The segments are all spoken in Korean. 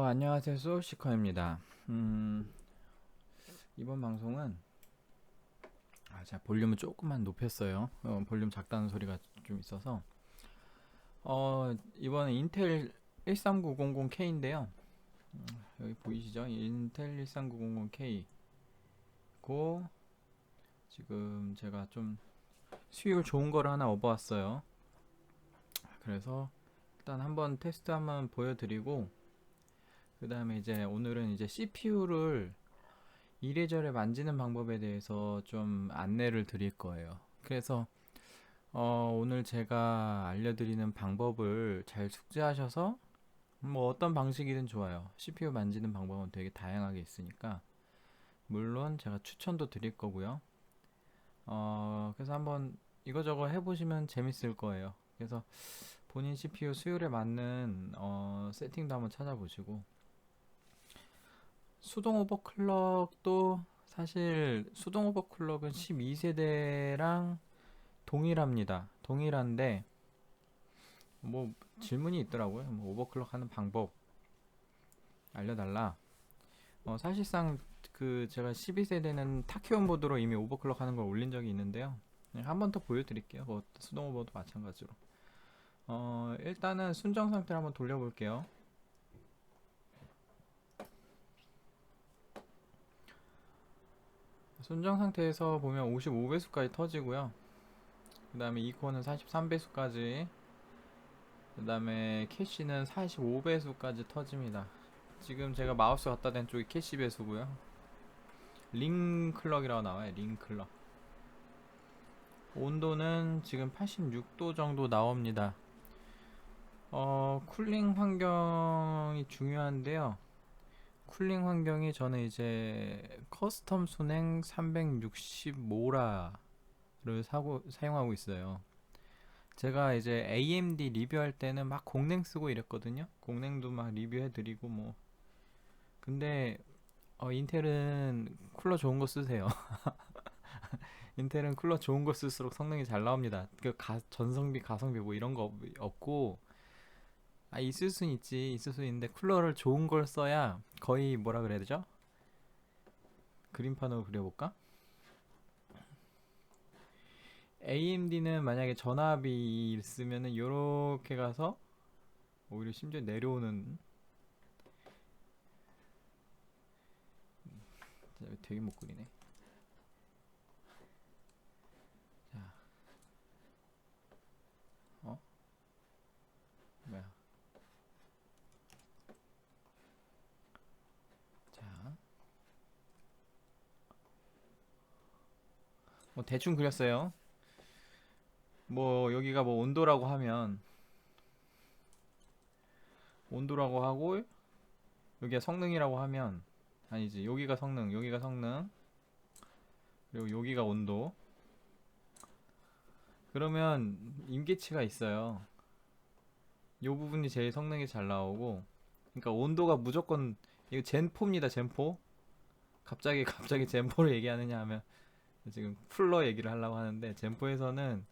안녕하세요. 소울시커입니다. 이번 방송은 제가 볼륨을 조금만 높였어요. 볼륨 작다는 소리가 좀 있어서 이번에 인텔 13900K인데요. 여기 보이시죠? 인텔 13900K고 지금 제가 좀 수율 좋은 거를 하나 업어왔어요. 그래서 일단 한번 테스트 한번 보여드리고 그 다음에 이제 오늘은 이제 CPU를 이래저래 만지는 방법에 대해서 좀 안내를 드릴 거예요. 그래서 오늘 제가 알려드리는 방법을 잘 숙지하셔서 뭐 어떤 방식이든 좋아요. CPU 만지는 방법은 되게 다양하게 있으니까 물론 제가 추천도 드릴 거고요. 그래서 한번 이거저거 해보시면 재밌을 거예요. 그래서 본인 CPU 수율에 맞는 세팅도 한번 찾아보시고 수동 오버클럭도 사실 수동 오버클럭은 12세대랑 동일합니다. 동일한데 뭐 질문이 있더라고요. 뭐 오버클럭 하는 방법 알려달라. 사실상 그 제가 12세대는 타키온 보드로 이미 오버클럭 하는 걸 올린 적이 있는데요. 한 번 더 보여드릴게요. 뭐 수동 오버도 마찬가지로. 일단은 순정 상태를 한번 돌려볼게요. 순정 상태에서 보면 55배수까지 터지고요. 그 다음에 이코는 43배수까지, 그 다음에 캐시는 45배수까지 터집니다. 지금 제가 마우스 갖다 댄 쪽이 캐시 배수고요. 링 클럭이라고 나와요. 링 클럭. 온도는 지금 86도 정도 나옵니다. 쿨링 환경이 중요한데요. 쿨링 환경이 저는 이제 커스텀 순행 365라를 사용하고 있어요. 제가 이제 AMD 리뷰할 때는 막 공냉 쓰고 이랬거든요. 공냉도 막 리뷰해드리고 뭐. 근데 인텔은 쿨러 좋은 거 쓰세요. 인텔은 쿨러 좋은 거 쓸수록 성능이 잘 나옵니다. 전성비, 가성비 뭐 이런 거 없고 있을 순 있지, 있을 수 있는데 쿨러를 좋은 걸 써야 거의 뭐라 그래야 되죠? 그림판으로 그려볼까? AMD는 만약에 전압이 있으면은 요렇게 가서 오히려 심지어 내려오는 되게 못 그리네. 자, 뭐야? 자, 뭐 대충 그렸어요. 뭐 여기가 뭐 온도라고 하고 여기가 성능이라고 하면 아니지, 여기가 성능, 여기가 성능, 그리고 여기가 온도. 그러면 임계치가 있어요. 요 부분이 제일 성능이 잘 나오고, 그러니까 온도가 무조건 이거 젠4입니다. 젠4. 갑자기 젠4를 얘기하느냐 하면 지금 쿨러 얘기를 하려고 하는데, 젠4에서는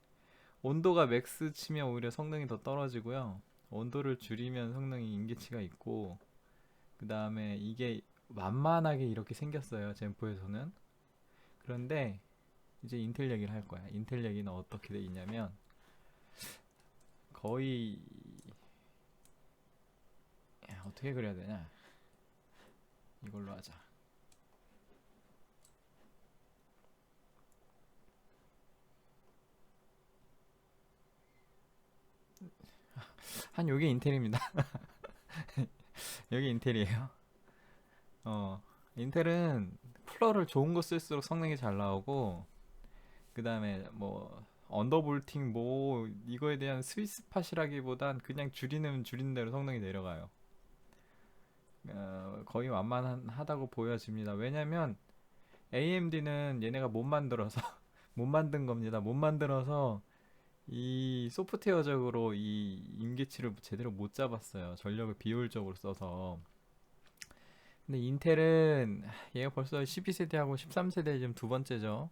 온도가 맥스 치면 오히려 성능이 더 떨어지고요. 온도를 줄이면 성능이 임계치가 있고, 그 다음에 이게 만만하게 이렇게 생겼어요. 젠4에서는. 그런데 이제 인텔 얘기를 할 거야. 인텔 얘기는 어떻게 돼 있냐면 거의 어떻게 그려야 되냐? 이걸로 하자. 한 요게 인텔입니다. 여기 인텔이에요. 어, 인텔은 쿨러를 좋은 거 쓸수록 성능이 잘 나오고, 그 다음에 뭐 언더볼팅 뭐 이거에 대한 스위스팟이라기보단 그냥 줄이는 대로 성능이 내려가요. 거의 완만하다고 보여집니다. 왜냐면 AMD는 얘네가 못 만들어서 못 만든 겁니다. 못 만들어서 이 소프트웨어적으로 이 임계치를 제대로 못 잡았어요. 전력을 비효율적으로 써서. 근데 인텔은 얘가 벌써 12세대하고 13세대 지금 두 번째죠.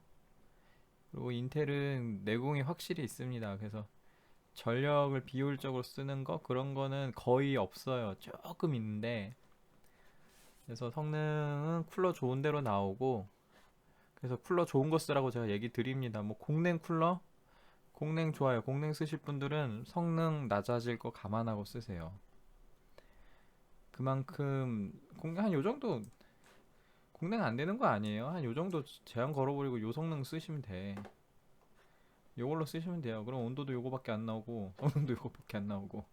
그리고 인텔은 내공이 확실히 있습니다. 그래서 전력을 비효율적으로 쓰는 거 그런 거는 거의 없어요. 조금 있는데 그래서 성능은 쿨러 좋은 대로 나오고, 그래서 쿨러 좋은 거 쓰라고 제가 얘기 드립니다. 뭐 공냉 쿨러? 공냉 좋아요. 공냉 쓰실 분들은 성능 낮아질 거 감안하고 쓰세요. 그만큼 공냉 한 요 정도, 공냉 안 되는 거 아니에요. 한 요 정도 제한 걸어버리고 요 성능 쓰시면 돼. 요걸로 쓰시면 돼요. 그럼 온도도 요거밖에 안 나오고 성능도 요거밖에 안 나오고.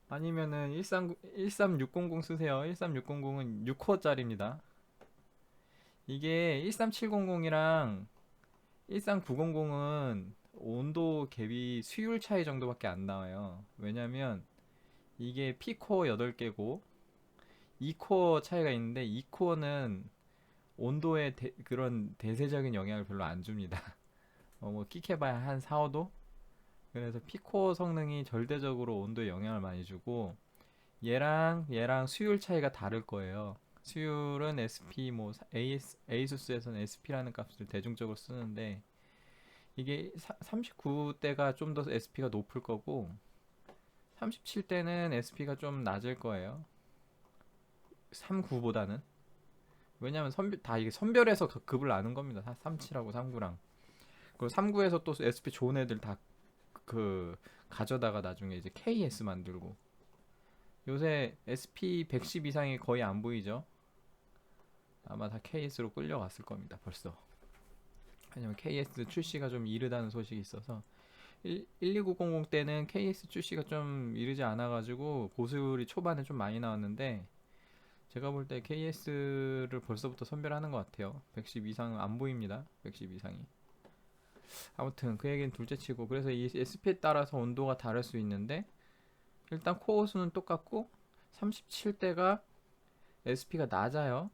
아니면은 13600 쓰세요. 13600은 6코어짜리입니다. 이게 13700이랑 13900은 온도 갭이 수율 차이 정도밖에 안 나와요. 왜냐면 이게 P코어 8개고 2코어 차이가 있는데 2코어는 온도에 그런 대세적인 영향을 별로 안 줍니다. 뭐 끽해봐야 한 4, 5도? 그래서 P코어 성능이 절대적으로 온도에 영향을 많이 주고 얘랑 수율 차이가 다를 거예요. 수율은 SP 뭐 ASUS에서는 SP라는 값을 대중적으로 쓰는데 이게 39대가 좀 더 SP가 높을 거고 37대는 SP가 좀 낮을 거예요. 39보다는. 왜냐면 다 이게 선별해서 급을 나눈 겁니다. 37하고 39랑. 그리고 39에서 또 SP 좋은 애들 다 그 가져다가 나중에 이제 KS 만들고. 요새 SP 110 이상이 거의 안 보이죠? 아마 다 KS로 끌려갔을 겁니다. 벌써. 왜냐면 KS 출시가 좀 이르다는 소식이 있어서 12900 때는 KS 출시가 좀 이르지 않아가지고 고수율이 초반에 좀 많이 나왔는데 제가 볼 때 KS를 벌써부터 선별하는 것 같아요. 110 이상은 안 보입니다. 110 이상이. 아무튼 그 얘기는 둘째치고 그래서 이 SP에 따라서 온도가 다를 수 있는데 일단 코어 수는 똑같고 37대가 SP가 낮아요.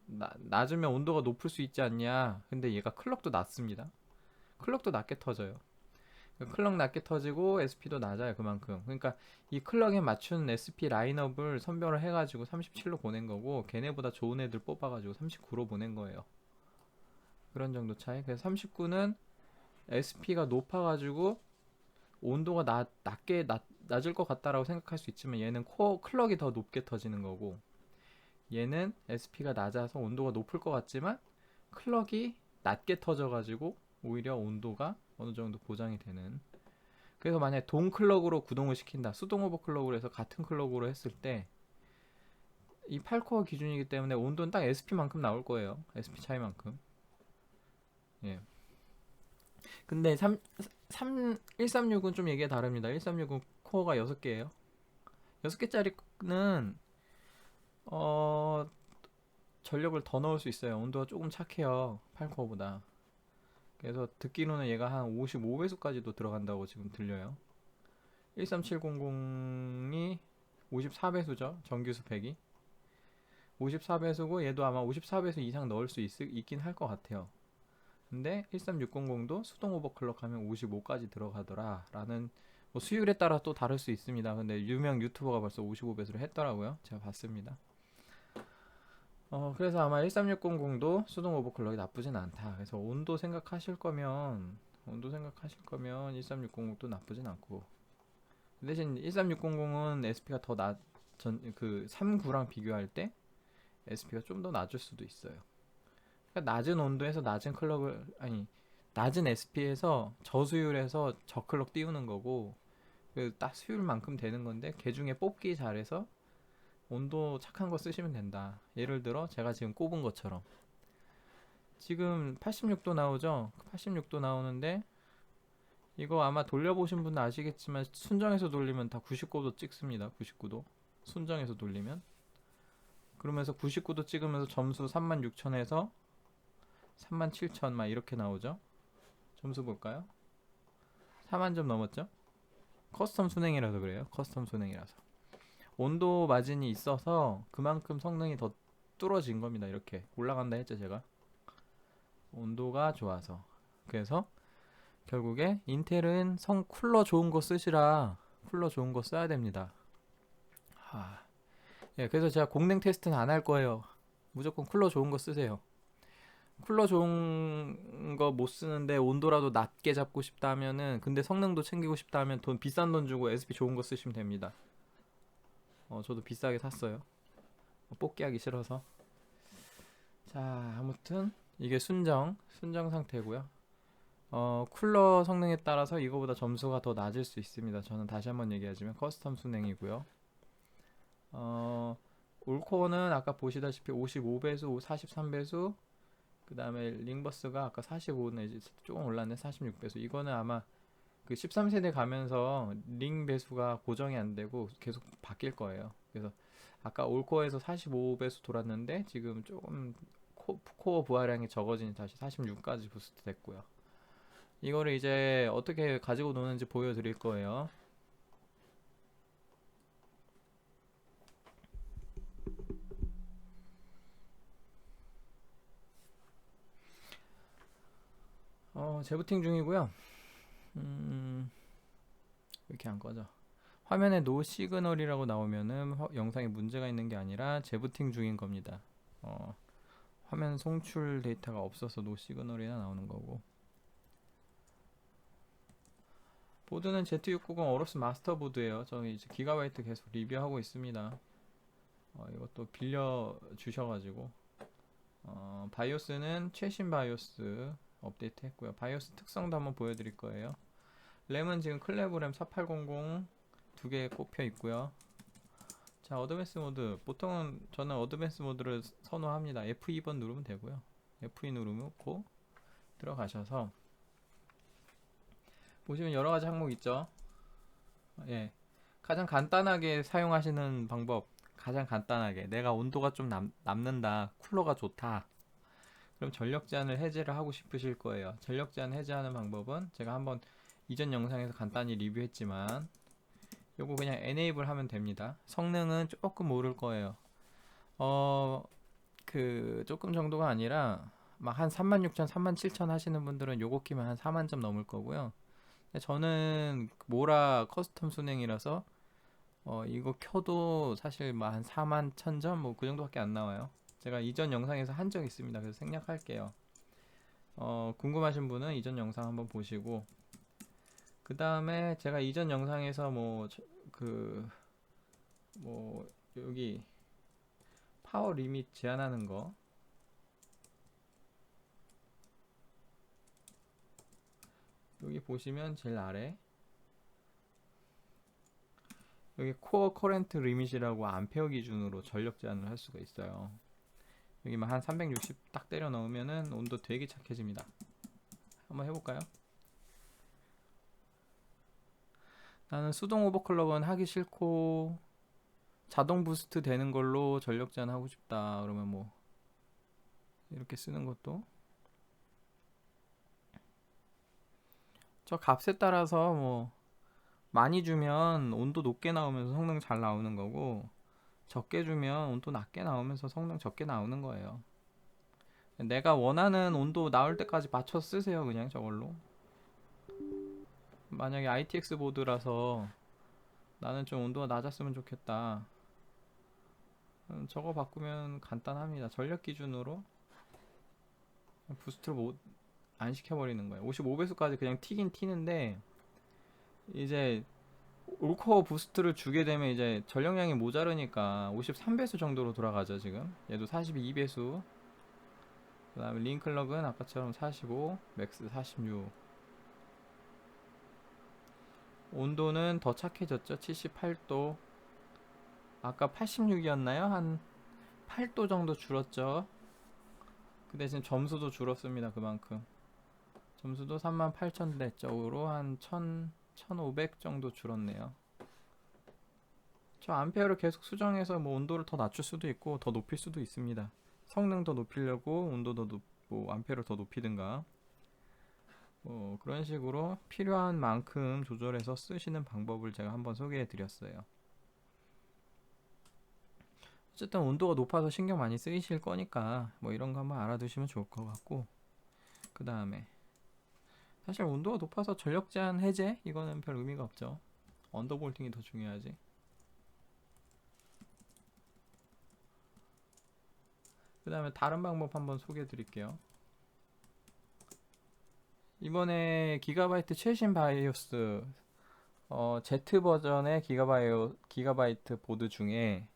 낮으면 온도가 높을 수 있지 않냐. 근데 얘가 클럭도 낮습니다. 클럭도 낮게 터져요. 클럭 낮게 터지고 SP도 낮아요. 그만큼. 그러니까 이 클럭에 맞춘 SP 라인업을 선별을 해가지고 37로 보낸 거고 걔네보다 좋은 애들 뽑아가지고 39로 보낸 거예요. 그런 정도 차이. 그래서 39는 SP가 높아가지고 온도가 낮을 것 같다라고 생각할 수 있지만 얘는 코어 클럭이 더 높게 터지는 거고 얘는 SP가 낮아서 온도가 높을 것 같지만 클럭이 낮게 터져가지고 오히려 온도가 어느 정도 보장이 되는. 그래서 만약에 동 클럭으로 구동을 시킨다. 수동 오버클럭으로 해서 같은 클럭으로 했을 때 이 8코어 기준이기 때문에 온도는 딱 SP만큼 나올 거예요. SP 차이만큼. 예. 근데 136은 좀 얘기가 다릅니다. 136은 코어가 6개예요. 6개짜리는 전력을 더 넣을 수 있어요. 온도가 조금 착해요. 8코어보다. 그래서 듣기로는 얘가 한 55배수까지도 들어간다고 지금 들려요. 13700이 54배수죠. 정규 스펙이. 54배수고 얘도 아마 54배수 이상 넣을 수 있긴 할 것 같아요. 근데 13600도 수동 오버클럭 하면 55까지 들어가더라 라는 뭐 수율에 따라 또 다를 수 있습니다. 근데 유명 유튜버가 벌써 55배수를 했더라고요. 제가 봤습니다. 그래서 아마 13600도 수동 오버클럭이 나쁘진 않다. 그래서 온도 생각하실 거면 13600도 나쁘진 않고 대신 13600은 SP가 더 그 39랑 비교할 때 SP가 좀 더 낮을 수도 있어요. 그러니까 낮은 온도에서 낮은 SP에서 저수율에서 저클럭 띄우는 거고 딱 수율만큼 되는 건데 걔 중에 뽑기 잘해서 온도 착한 거 쓰시면 된다. 예를 들어 제가 지금 꼽은 것처럼 지금 86도 나오죠? 86도 나오는데 이거 아마 돌려보신 분은 아시겠지만 순정해서 돌리면 다 99도 찍습니다. 99도 순정해서 돌리면 그러면서 99도 찍으면서 점수 36,000에서 37,000 막 이렇게 나오죠? 점수 볼까요? 4만 점 넘었죠? 커스텀 순행이라서 그래요. 커스텀 순행이라서 온도 마진이 있어서 그만큼 성능이 더 뚫어진 겁니다. 이렇게 올라간다 했죠 제가. 온도가 좋아서. 그래서 결국에 인텔은 쿨러 좋은 거 쓰시라. 쿨러 좋은 거 써야 됩니다. 예, 그래서 제가 공냉 테스트는 안 할 거예요. 무조건 쿨러 좋은 거 쓰세요. 쿨러 좋은 거 못 쓰는데 온도라도 낮게 잡고 싶다면은 근데 성능도 챙기고 싶다면 비싼 돈 주고 SP 좋은 거 쓰시면 됩니다. 저도 비싸게 샀어요. 뽑기 하기 싫어서. 자, 아무튼 이게 순정 상태고요. 쿨러 성능에 따라서 이거보다 점수가 더 낮을 수 있습니다. 저는 다시 한번 얘기하자면 커스텀 순행이고요. 올코어는 아까 보시다시피 55배수, 43배수, 그 다음에 링버스가 아까 45 내지 조금 올랐네, 46배수. 이거는 아마 그 13세대 가면서 링 배수가 고정이 안 되고 계속 바뀔 거예요. 그래서 아까 올코어에서 45배수 돌았는데 지금 조금 코어 부하량이 적어지니 다시 46까지 부스트 됐고요. 이거를 이제 어떻게 가지고 노는지 보여드릴 거예요. 재부팅 중이고요. 이렇게 안 꺼져. 화면에 노 시그널이라고 나오면은 영상에 문제가 있는 게 아니라 재부팅 중인 겁니다. 화면 송출 데이터가 없어서 노 시그널이나 나오는 거고. 보드는 Z690 어로스 마스터 보드예요. 저 이제 기가바이트 계속 리뷰하고 있습니다. 이것도 빌려 주셔가지고. 바이오스는 최신 바이오스 업데이트 했고요. 바이오스 특성도 한번 보여드릴 거예요. 램은 지금 클레브램 4800 두 개 꼽혀 있고요. 자, 어드밴스 모드. 보통은 저는 어드밴스 모드를 선호합니다. F2번 누르면 되고요. F2 누르고 들어가셔서 보시면 여러 가지 항목 있죠. 예. 가장 간단하게 사용하시는 방법. 가장 간단하게 내가 온도가 좀 남는다. 쿨러가 좋다. 그럼 전력 제한을 해제를 하고 싶으실 거예요. 전력 제한 해제하는 방법은 제가 한번 이전 영상에서 간단히 리뷰했지만 요거 그냥 enable 하면 됩니다. 성능은 조금 오를 거예요. 조금 정도가 아니라 막 한 36,000, 37,000 하시는 분들은 요거 끼면 한 4만 점 넘을 거고요. 저는 모라 커스텀 순행이라서 이거 켜도 사실 뭐 한 4만 1000점 뭐 그 정도밖에 안 나와요. 제가 이전 영상에서 한 적 있습니다. 그래서 생략할게요. 궁금하신 분은 이전 영상 한번 보시고, 그 다음에 제가 이전 영상에서 여기 파워 리밋 제한하는 거 여기 보시면 제일 아래 여기 코어 커렌트 리밋이라고 암페어 기준으로 전력 제한을 할 수가 있어요. 여기만 한 360 딱 때려 넣으면은 온도 되게 착해집니다. 한번 해볼까요? 나는 수동 오버클럭은 하기 싫고 자동 부스트 되는 걸로 전력 제한 하고 싶다 그러면 뭐 이렇게 쓰는 것도, 저 값에 따라서 뭐 많이 주면 온도 높게 나오면서 성능 잘 나오는 거고, 적게 주면 온도 낮게 나오면서 성능 적게 나오는 거예요. 내가 원하는 온도 나올 때까지 맞춰 쓰세요. 그냥 저걸로. 만약에 ITX 보드라서 나는 좀 온도가 낮았으면 좋겠다, 저거 바꾸면 간단합니다. 전력 기준으로 부스트를 안 시켜버리는 거예요. 55배수까지 그냥 튀긴 튀는데 이제 올코어 부스트를 주게 되면 이제 전력량이 모자르니까 53배수 정도로 돌아가죠. 지금 얘도 42배수, 그 다음에 링클럭은 아까처럼 45, 맥스 46. 온도는 더 착해졌죠. 78도. 아까 86이었나요? 한 8도 정도 줄었죠. 그 대신 점수도 줄었습니다. 그만큼 점수도 38,000대 쪽으로 한 1500 정도 줄었네요. 저 암페어를 계속 수정해서 뭐 온도를 더 낮출 수도 있고 더 높일 수도 있습니다. 성능 더 높이려고 온도도 뭐 암페어를 더 높이든가 그런 식으로 필요한 만큼 조절해서 쓰시는 방법을 제가 한번 소개해 드렸어요. 어쨌든 온도가 높아서 신경 많이 쓰이실 거니까 뭐 이런 거 한번 알아두시면 좋을 것 같고, 그 다음에 사실 온도가 높아서 전력 제한 해제 이거는 별 의미가 없죠. 언더볼팅이 더 중요하지. 그 다음에 다른 방법 한번 소개해 드릴게요. 이번에 기가바이트 최신 바이오스 Z 버전의 기가바이트 보드 중에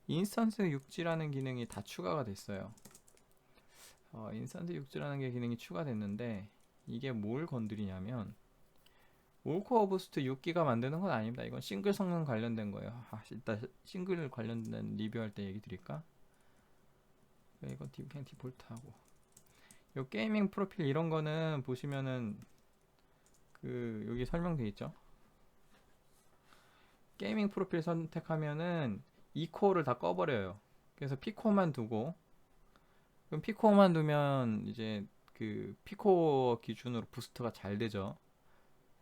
인스턴스 육지라는 기능이 다 추가가 됐어요. 인스턴스 육지라는 게 기능이 추가됐는데 이게 뭘 건드리냐면 올코어 부스트 6기가 만드는 건 아닙니다. 이건 싱글 성능 관련된 거예요. 일단 싱글 관련된 리뷰할 때 얘기 드릴까? 이건 그냥 디폴트하고 요 게이밍 프로필 이런 거는 보시면은 여기 설명돼 있죠. 게이밍 프로필 선택하면은 이 코어를 다 꺼버려요. 그래서 P코어만 두고, 그럼 P코어만 두면 이제 P코어 기준으로 부스트가 잘 되죠.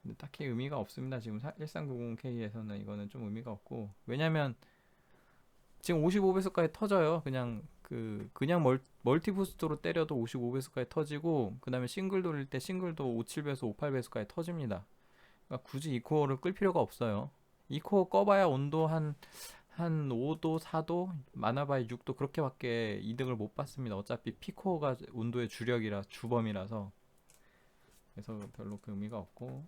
근데 딱히 의미가 없습니다. 지금 1390K에서는 이거는 좀 의미가 없고, 왜냐면 지금 55배속까지 터져요. 그냥 멀티 부스트로 때려도 55배속까지 터지고, 그 다음에 싱글 돌릴 때 싱글도 57배속, 58배속까지 터집니다. 그러니까 굳이 이 코어를 끌 필요가 없어요. 이 코어 꺼봐야 온도 한 5도, 4도, 많아봐야 6도 그렇게밖에 이득을 못 받습니다. 어차피 P코어가 온도의 주범이라서. 그래서 별로 그 의미가 없고,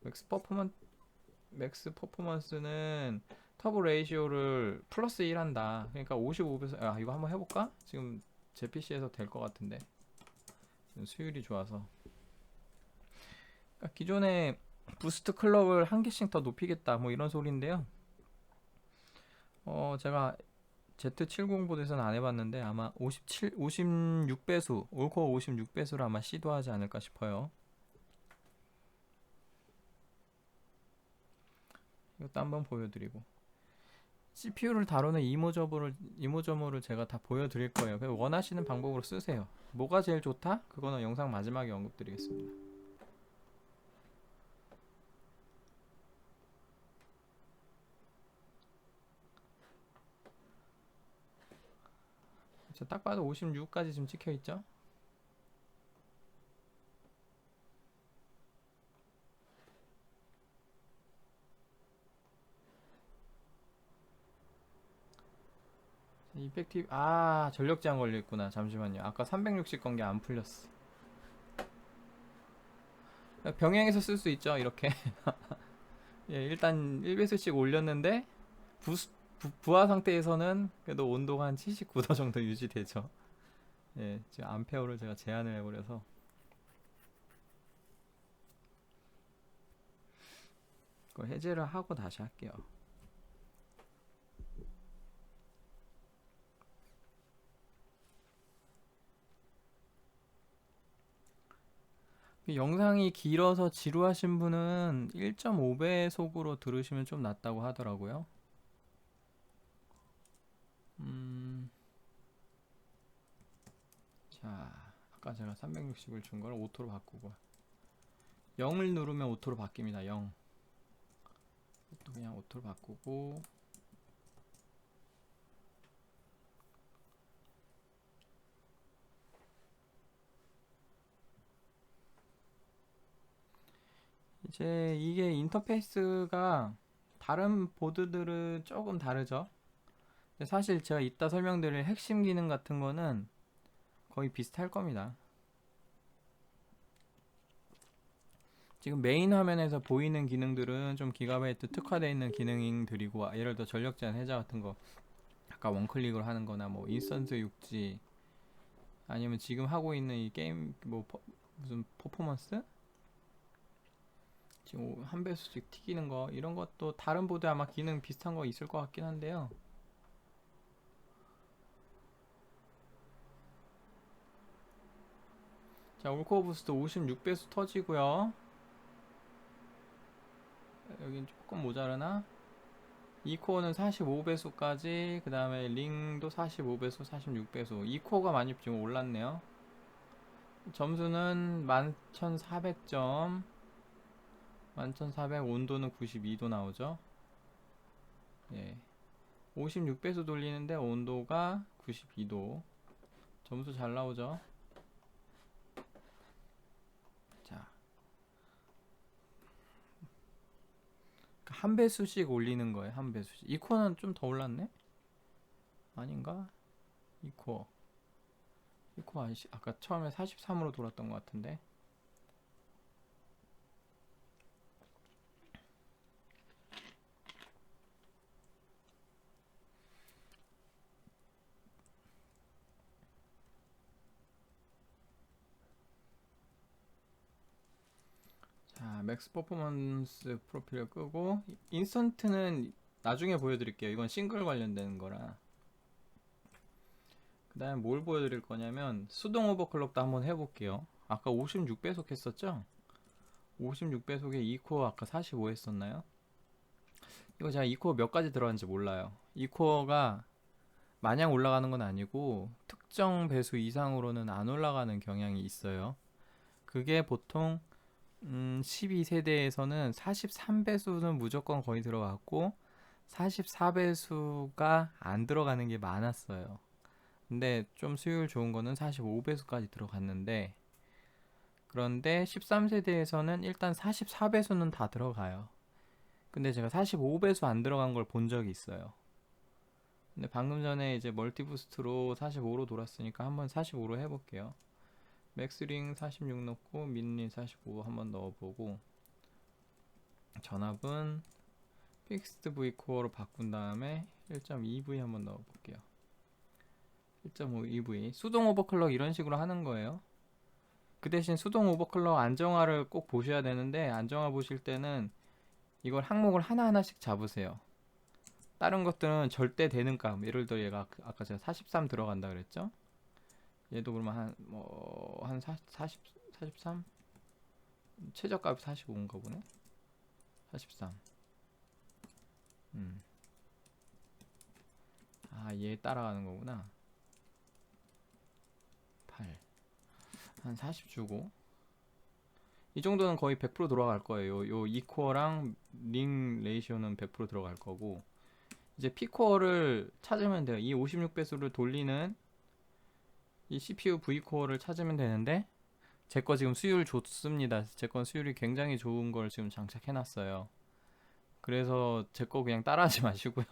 맥스 퍼포먼스는 터보 레이시오를 플러스 1 한다. 그러니까 55배속, 이거 한번 해볼까? 지금 제 PC에서 될 것 같은데. 수율이 좋아서. 그러니까 기존에 부스트 클럭을 한 개씩 더 높이겠다. 뭐 이런 소리인데요. 제가 Z70 보드에서는 안 해봤는데 아마 56배수, 올코어 56배수로 아마 시도하지 않을까 싶어요. 이것도 한번 보여드리고, CPU를 다루는 이모저모를 제가 다 보여드릴 거예요. 원하시는 방법으로 쓰세요. 뭐가 제일 좋다? 그거는 영상 마지막에 언급드리겠습니다. 딱 봐도 56까지 지금 찍혀있죠? 이펙티브, 전력 제한 걸려있구나. 잠시만요. 아까 360 건 게 안 풀렸어. 병행해서 쓸 수 있죠, 이렇게. 예, 일단 1배수씩 올렸는데 부하 상태에서는 그래도 온도가 한 79도 정도 유지되죠. 예, 지금 암페어를 제가 제한을 해버려서 그거 해제를 하고 다시 할게요. 영상이 길어서 지루하신 분은 1.5배속으로 들으시면 좀 낫다고 하더라고요. 자, 아까 제가 360을 준 걸 오토로 바꾸고 0을 누르면 오토로 바뀝니다. 0. 또 그냥 오토로 바꾸고, 이제 이게 인터페이스가 다른 보드들은 조금 다르죠. 근데 사실 제가 이따 설명드릴 핵심 기능 같은 거는 거의 비슷할 겁니다. 지금 메인 화면에서 보이는 기능들은 좀 기가바이트 특화되어 있는 기능들이고, 예를 들어 전력 제한 해제 같은 거 아까 원클릭으로 하는 거나 뭐 인스턴스 육지, 아니면 지금 하고 있는 이 게임 무슨 퍼포먼스? 지금 한 배수씩 튀기는 거, 이런 것도 다른 보드에 아마 기능 비슷한 거 있을 것 같긴 한데요. 자, 올코어 부스트 56배수 터지고요. 여긴 조금 모자르나? 이 코어는 45배수까지, 그 다음에 링도 45배수, 46배수. 이 코어가 많이 지금 올랐네요. 점수는 11,400점, 11,400, 온도는 92도 나오죠. 예. 56배수 돌리는데 온도가 92도. 점수 잘 나오죠. 자, 한 배수씩 올리는 거예요. 한 배수씩. 이 코어는 좀 더 올랐네? 아닌가? 이 코어. 이 코어 아까 처음에 43으로 돌았던 것 같은데. 맥스 퍼포먼스 프로필을 끄고 인스턴트는 나중에 보여드릴게요. 이건 싱글 관련된 거라. 그 다음에 뭘 보여드릴 거냐면 수동 오버클럭도 한번 해볼게요. 아까 56배속 했었죠? 56배속에 2코어 아까 45 했었나요? 이거 제가 2코어 몇 가지 들어갔는지 몰라요. 2코어가 마냥 올라가는 건 아니고 특정 배수 이상으로는 안 올라가는 경향이 있어요. 그게 보통 12세대에서는 43배수는 무조건 거의 들어갔고 44배수가 안 들어가는 게 많았어요. 근데 좀 수율 좋은 거는 45배수까지 들어갔는데, 그런데 13세대에서는 일단 44배수는 다 들어가요. 근데 제가 45배수 안 들어간 걸 본 적이 있어요. 근데 방금 전에 이제 멀티부스트로 45로 돌았으니까 한번 45로 해볼게요. 맥스링 46 넣고 미니 45 한번 넣어보고, 전압은 픽스드 V 코어로 바꾼 다음에 1.2V 한번 넣어볼게요. 1.5EV 수동 오버클럭 이런 식으로 하는 거예요. 그 대신 수동 오버클럭 안정화를 꼭 보셔야 되는데, 안정화 보실 때는 이걸 항목을 하나하나씩 잡으세요. 다른 것들은 절대 되는 값, 예를 들어 얘가 아까 제가 43 들어간다 그랬죠? 얘도 그러면 한 43? 최저값이 45인가 보네? 43. 얘 따라가는 거구나. 8. 한 40 주고. 이 정도는 거의 100% 들어갈 거예요. 요 2코어랑 링 레이시오는 100% 들어갈 거고. 이제 P코어를 찾으면 돼요. 이 56배수를 돌리는 이 CPU V코어를 찾으면 되는데, 제 거 지금 수율 좋습니다. 제 건 수율이 굉장히 좋은 걸 지금 장착해 놨어요. 그래서 제 거 그냥 따라하지 마시고요.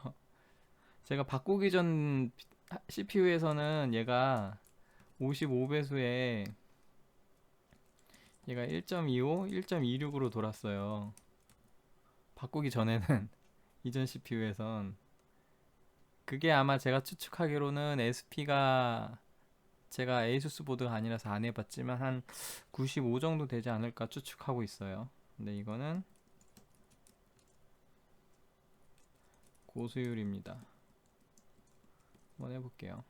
제가 바꾸기 전 CPU에서는 얘가 55배수에 얘가 1.25, 1.26으로 돌았어요. 바꾸기 전에는 이전 CPU에선. 그게 아마 제가 추측하기로는 SP가, 제가 에이수스 보드가 아니라서 안 해봤지만 한 95 정도 되지 않을까 추측하고 있어요. 근데 이거는 고수율입니다. 한번 해볼게요.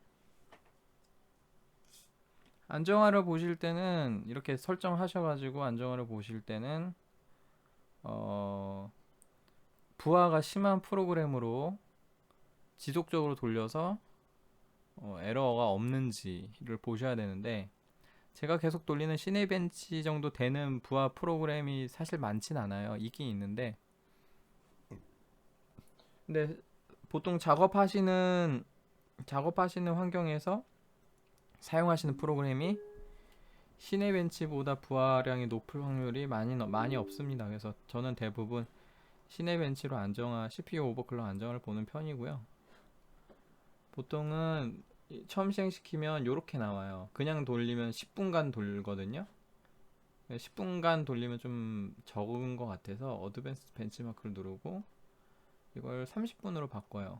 안정화를 보실 때는 이렇게 설정하셔가지고, 안정화를 보실 때는 부하가 심한 프로그램으로 지속적으로 돌려서 에러가 없는지를 보셔야 되는데, 제가 계속 돌리는 시네벤치 정도 되는 부하 프로그램이 사실 많진 않아요. 있긴 있는데, 근데 보통 작업하시는 환경에서 사용하시는 프로그램이 시네벤치보다 부하량이 높을 확률이 많이 없습니다. 그래서 저는 대부분 시네벤치로 CPU 오버클럭 안정화를 보는 편이고요. 보통은 처음 시행시키면 이렇게 나와요. 그냥 돌리면 10분간 돌거든요. 10분간 돌리면 좀 적은 것 같아서 어드밴스 벤치마크를 누르고 이걸 30분으로 바꿔요.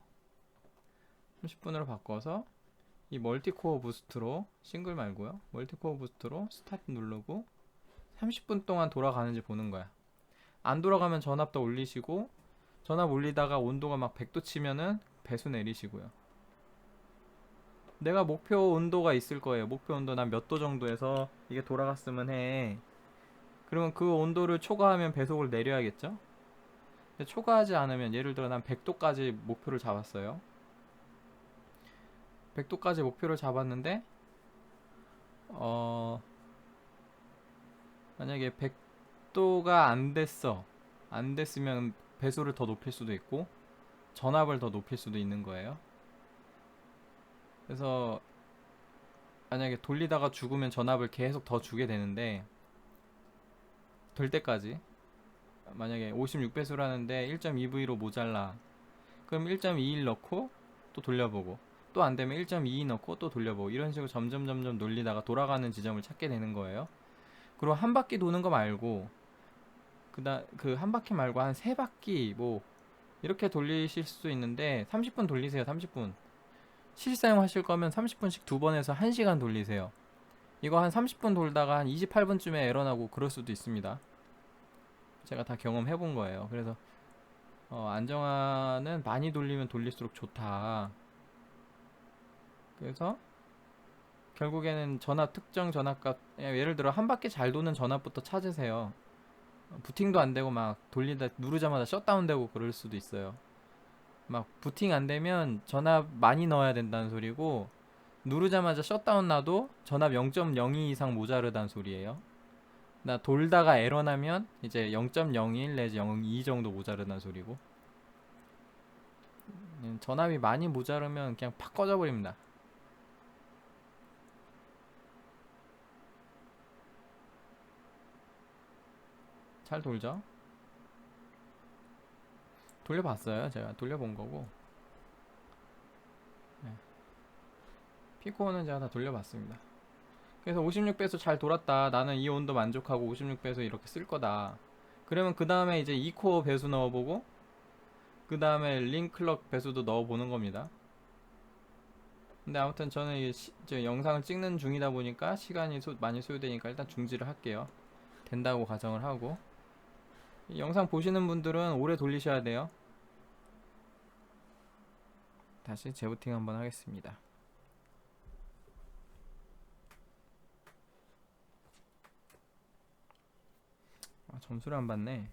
30분으로 바꿔서 이 멀티코어 부스트로, 싱글 말고요, 멀티코어 부스트로 스타트 누르고 30분 동안 돌아가는지 보는 거야. 안 돌아가면 전압 더 올리시고, 전압 올리다가 온도가 막 100도 치면은 배수 내리시고요. 내가 목표 온도가 있을 거예요. 목표 온도 난 몇 도 정도에서 이게 돌아갔으면 해. 그러면 그 온도를 초과하면 배속을 내려야겠죠? 근데 초과하지 않으면, 예를 들어 난 100도까지 목표를 잡았어요. 100도까지 목표를 잡았는데 만약에 100도가 안 됐으면 배수를 더 높일 수도 있고 전압을 더 높일 수도 있는 거예요. 그래서 만약에 돌리다가 죽으면 전압을 계속 더 주게 되는데, 될 때까지, 만약에 56배수라는데 1.2V로 모자라, 그럼 1.21 넣고 또 돌려보고, 또 안되면 1.22 넣고 또 돌려보고, 이런 식으로 점점 돌리다가 돌아가는 지점을 찾게 되는 거예요. 그리고 한 바퀴 도는 거 말고, 그 한 바퀴 말고 한 세 바퀴 뭐 이렇게 돌리실 수도 있는데 30분 돌리세요. 30분 실사용 하실 거면 30분씩 두 번 해서 1시간 돌리세요. 이거 한 30분 돌다가 한 28분쯤에 에러 나고 그럴 수도 있습니다. 제가 다 경험해 본 거예요. 그래서 안정화는 많이 돌리면 돌릴수록 좋다. 그래서 결국에는 전압, 특정 전압값, 예를 들어 한 바퀴 잘 도는 전압부터 찾으세요. 부팅도 안 되고 막 돌리다 누르자마자 셧다운 되고 그럴 수도 있어요. 막 부팅 안 되면 전압 많이 넣어야 된다는 소리고, 누르자마자 셧다운 나도 전압 0.02 이상 모자르다는 소리예요. 나 돌다가 에러 나면 이제 0.01 내지 0.2 정도 모자르다는 소리고, 전압이 많이 모자르면 그냥 팍 꺼져버립니다. 잘 돌죠? 돌려봤어요. 제가 돌려본 거고. 네. 피코는 제가 다 돌려봤습니다. 그래서 56배수 잘 돌았다, 나는 이 온도 만족하고 56배수 이렇게 쓸 거다, 그러면 그 다음에 이제 2코어 배수 넣어보고, 그 다음에 링클럭 배수도 넣어보는 겁니다. 근데 아무튼 저는 이제 영상을 찍는 중이다 보니까 시간이 많이 소요되니까 일단 중지를 할게요. 된다고 가정을 하고, 이 영상 보시는 분들은 오래 돌리셔야 돼요. 다시 재부팅 한번 하겠습니다. 점수를 안 받네.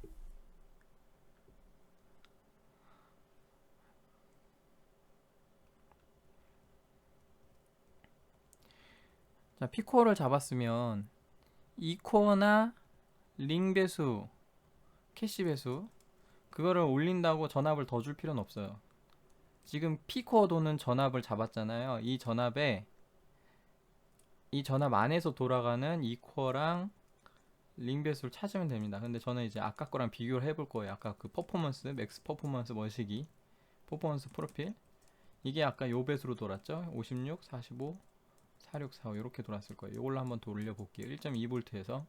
자, P코어를 잡았으면 2코어나 링 배수, 캐시 배수, 그거를 올린다고 전압을 더 줄 필요는 없어요. 지금 P코어 도는 전압을 잡았잖아요. 이 전압 안에서 돌아가는 2코어랑 링 배수를 찾으면 됩니다. 근데 저는 이제 아까 거랑 비교를 해볼 거예요. 아까 그 퍼포먼스, 맥스 퍼포먼스 머시기, 퍼포먼스 프로필, 이게 아까 요 배수로 돌았죠. 56, 45, 46, 45 이렇게 돌았을 거예요. 이걸로 한번 돌려볼게요. 1.2V에서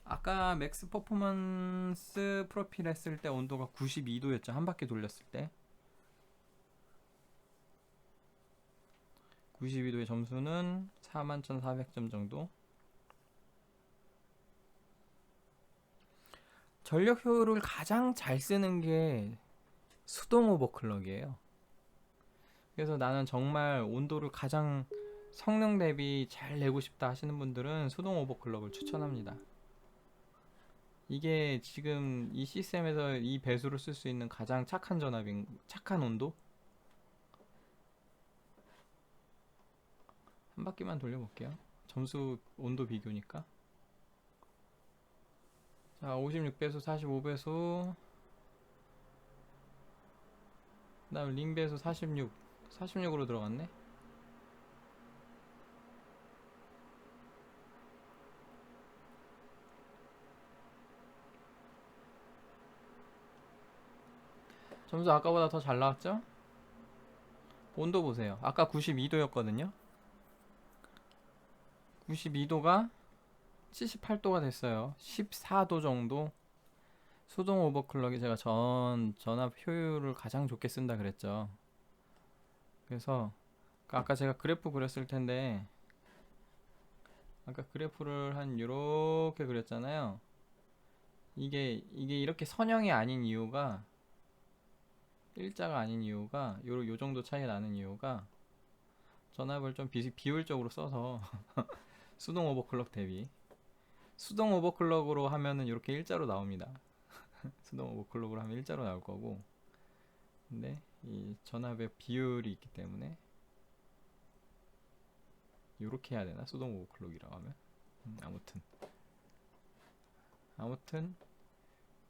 아까 맥스 퍼포먼스 프로필 했을 때 온도가 92도였죠. 한 바퀴 돌렸을 때 92도의 점수는 41,400점 정도. 전력 효율을 가장 잘 쓰는 게 수동 오버클럭이에요. 그래서 나는 정말 온도를 가장 성능 대비 잘 내고 싶다 하시는 분들은 수동 오버클럭을 추천합니다. 이게 지금 이 시스템에서 이 배수를 쓸 수 있는 가장 착한 온도? 한 바퀴만 돌려볼게요. 점수 온도 비교니까. 자, 56배수, 45배수, 그 다음 링배수 46으로 들어갔네. 점수 아까보다 더 잘 나왔죠? 온도 보세요. 아까 92도였거든요. 92도가 78도가 됐어요. 14도 정도. 수동 오버클럭이 제가 전압 효율을 가장 좋게 쓴다 그랬죠. 그래서 아까 제가 그래프 그렸을 텐데, 아까 그래프를 한 요렇게 그렸잖아요. 이게 이렇게 선형이 아닌 이유가, 일자가 아닌 이유가, 요 정도 차이 나는 이유가 전압을 좀 비효율적으로 써서 수동 오버클럭 대비, 수동 오버클럭으로 하면은 이렇게 일자로 나옵니다. 수동 오버클럭으로 하면 일자로 나올 거고, 근데 이 전압의 비율이 있기 때문에 이렇게 해야 되나? 수동 오버클럭이라고 하면. 아무튼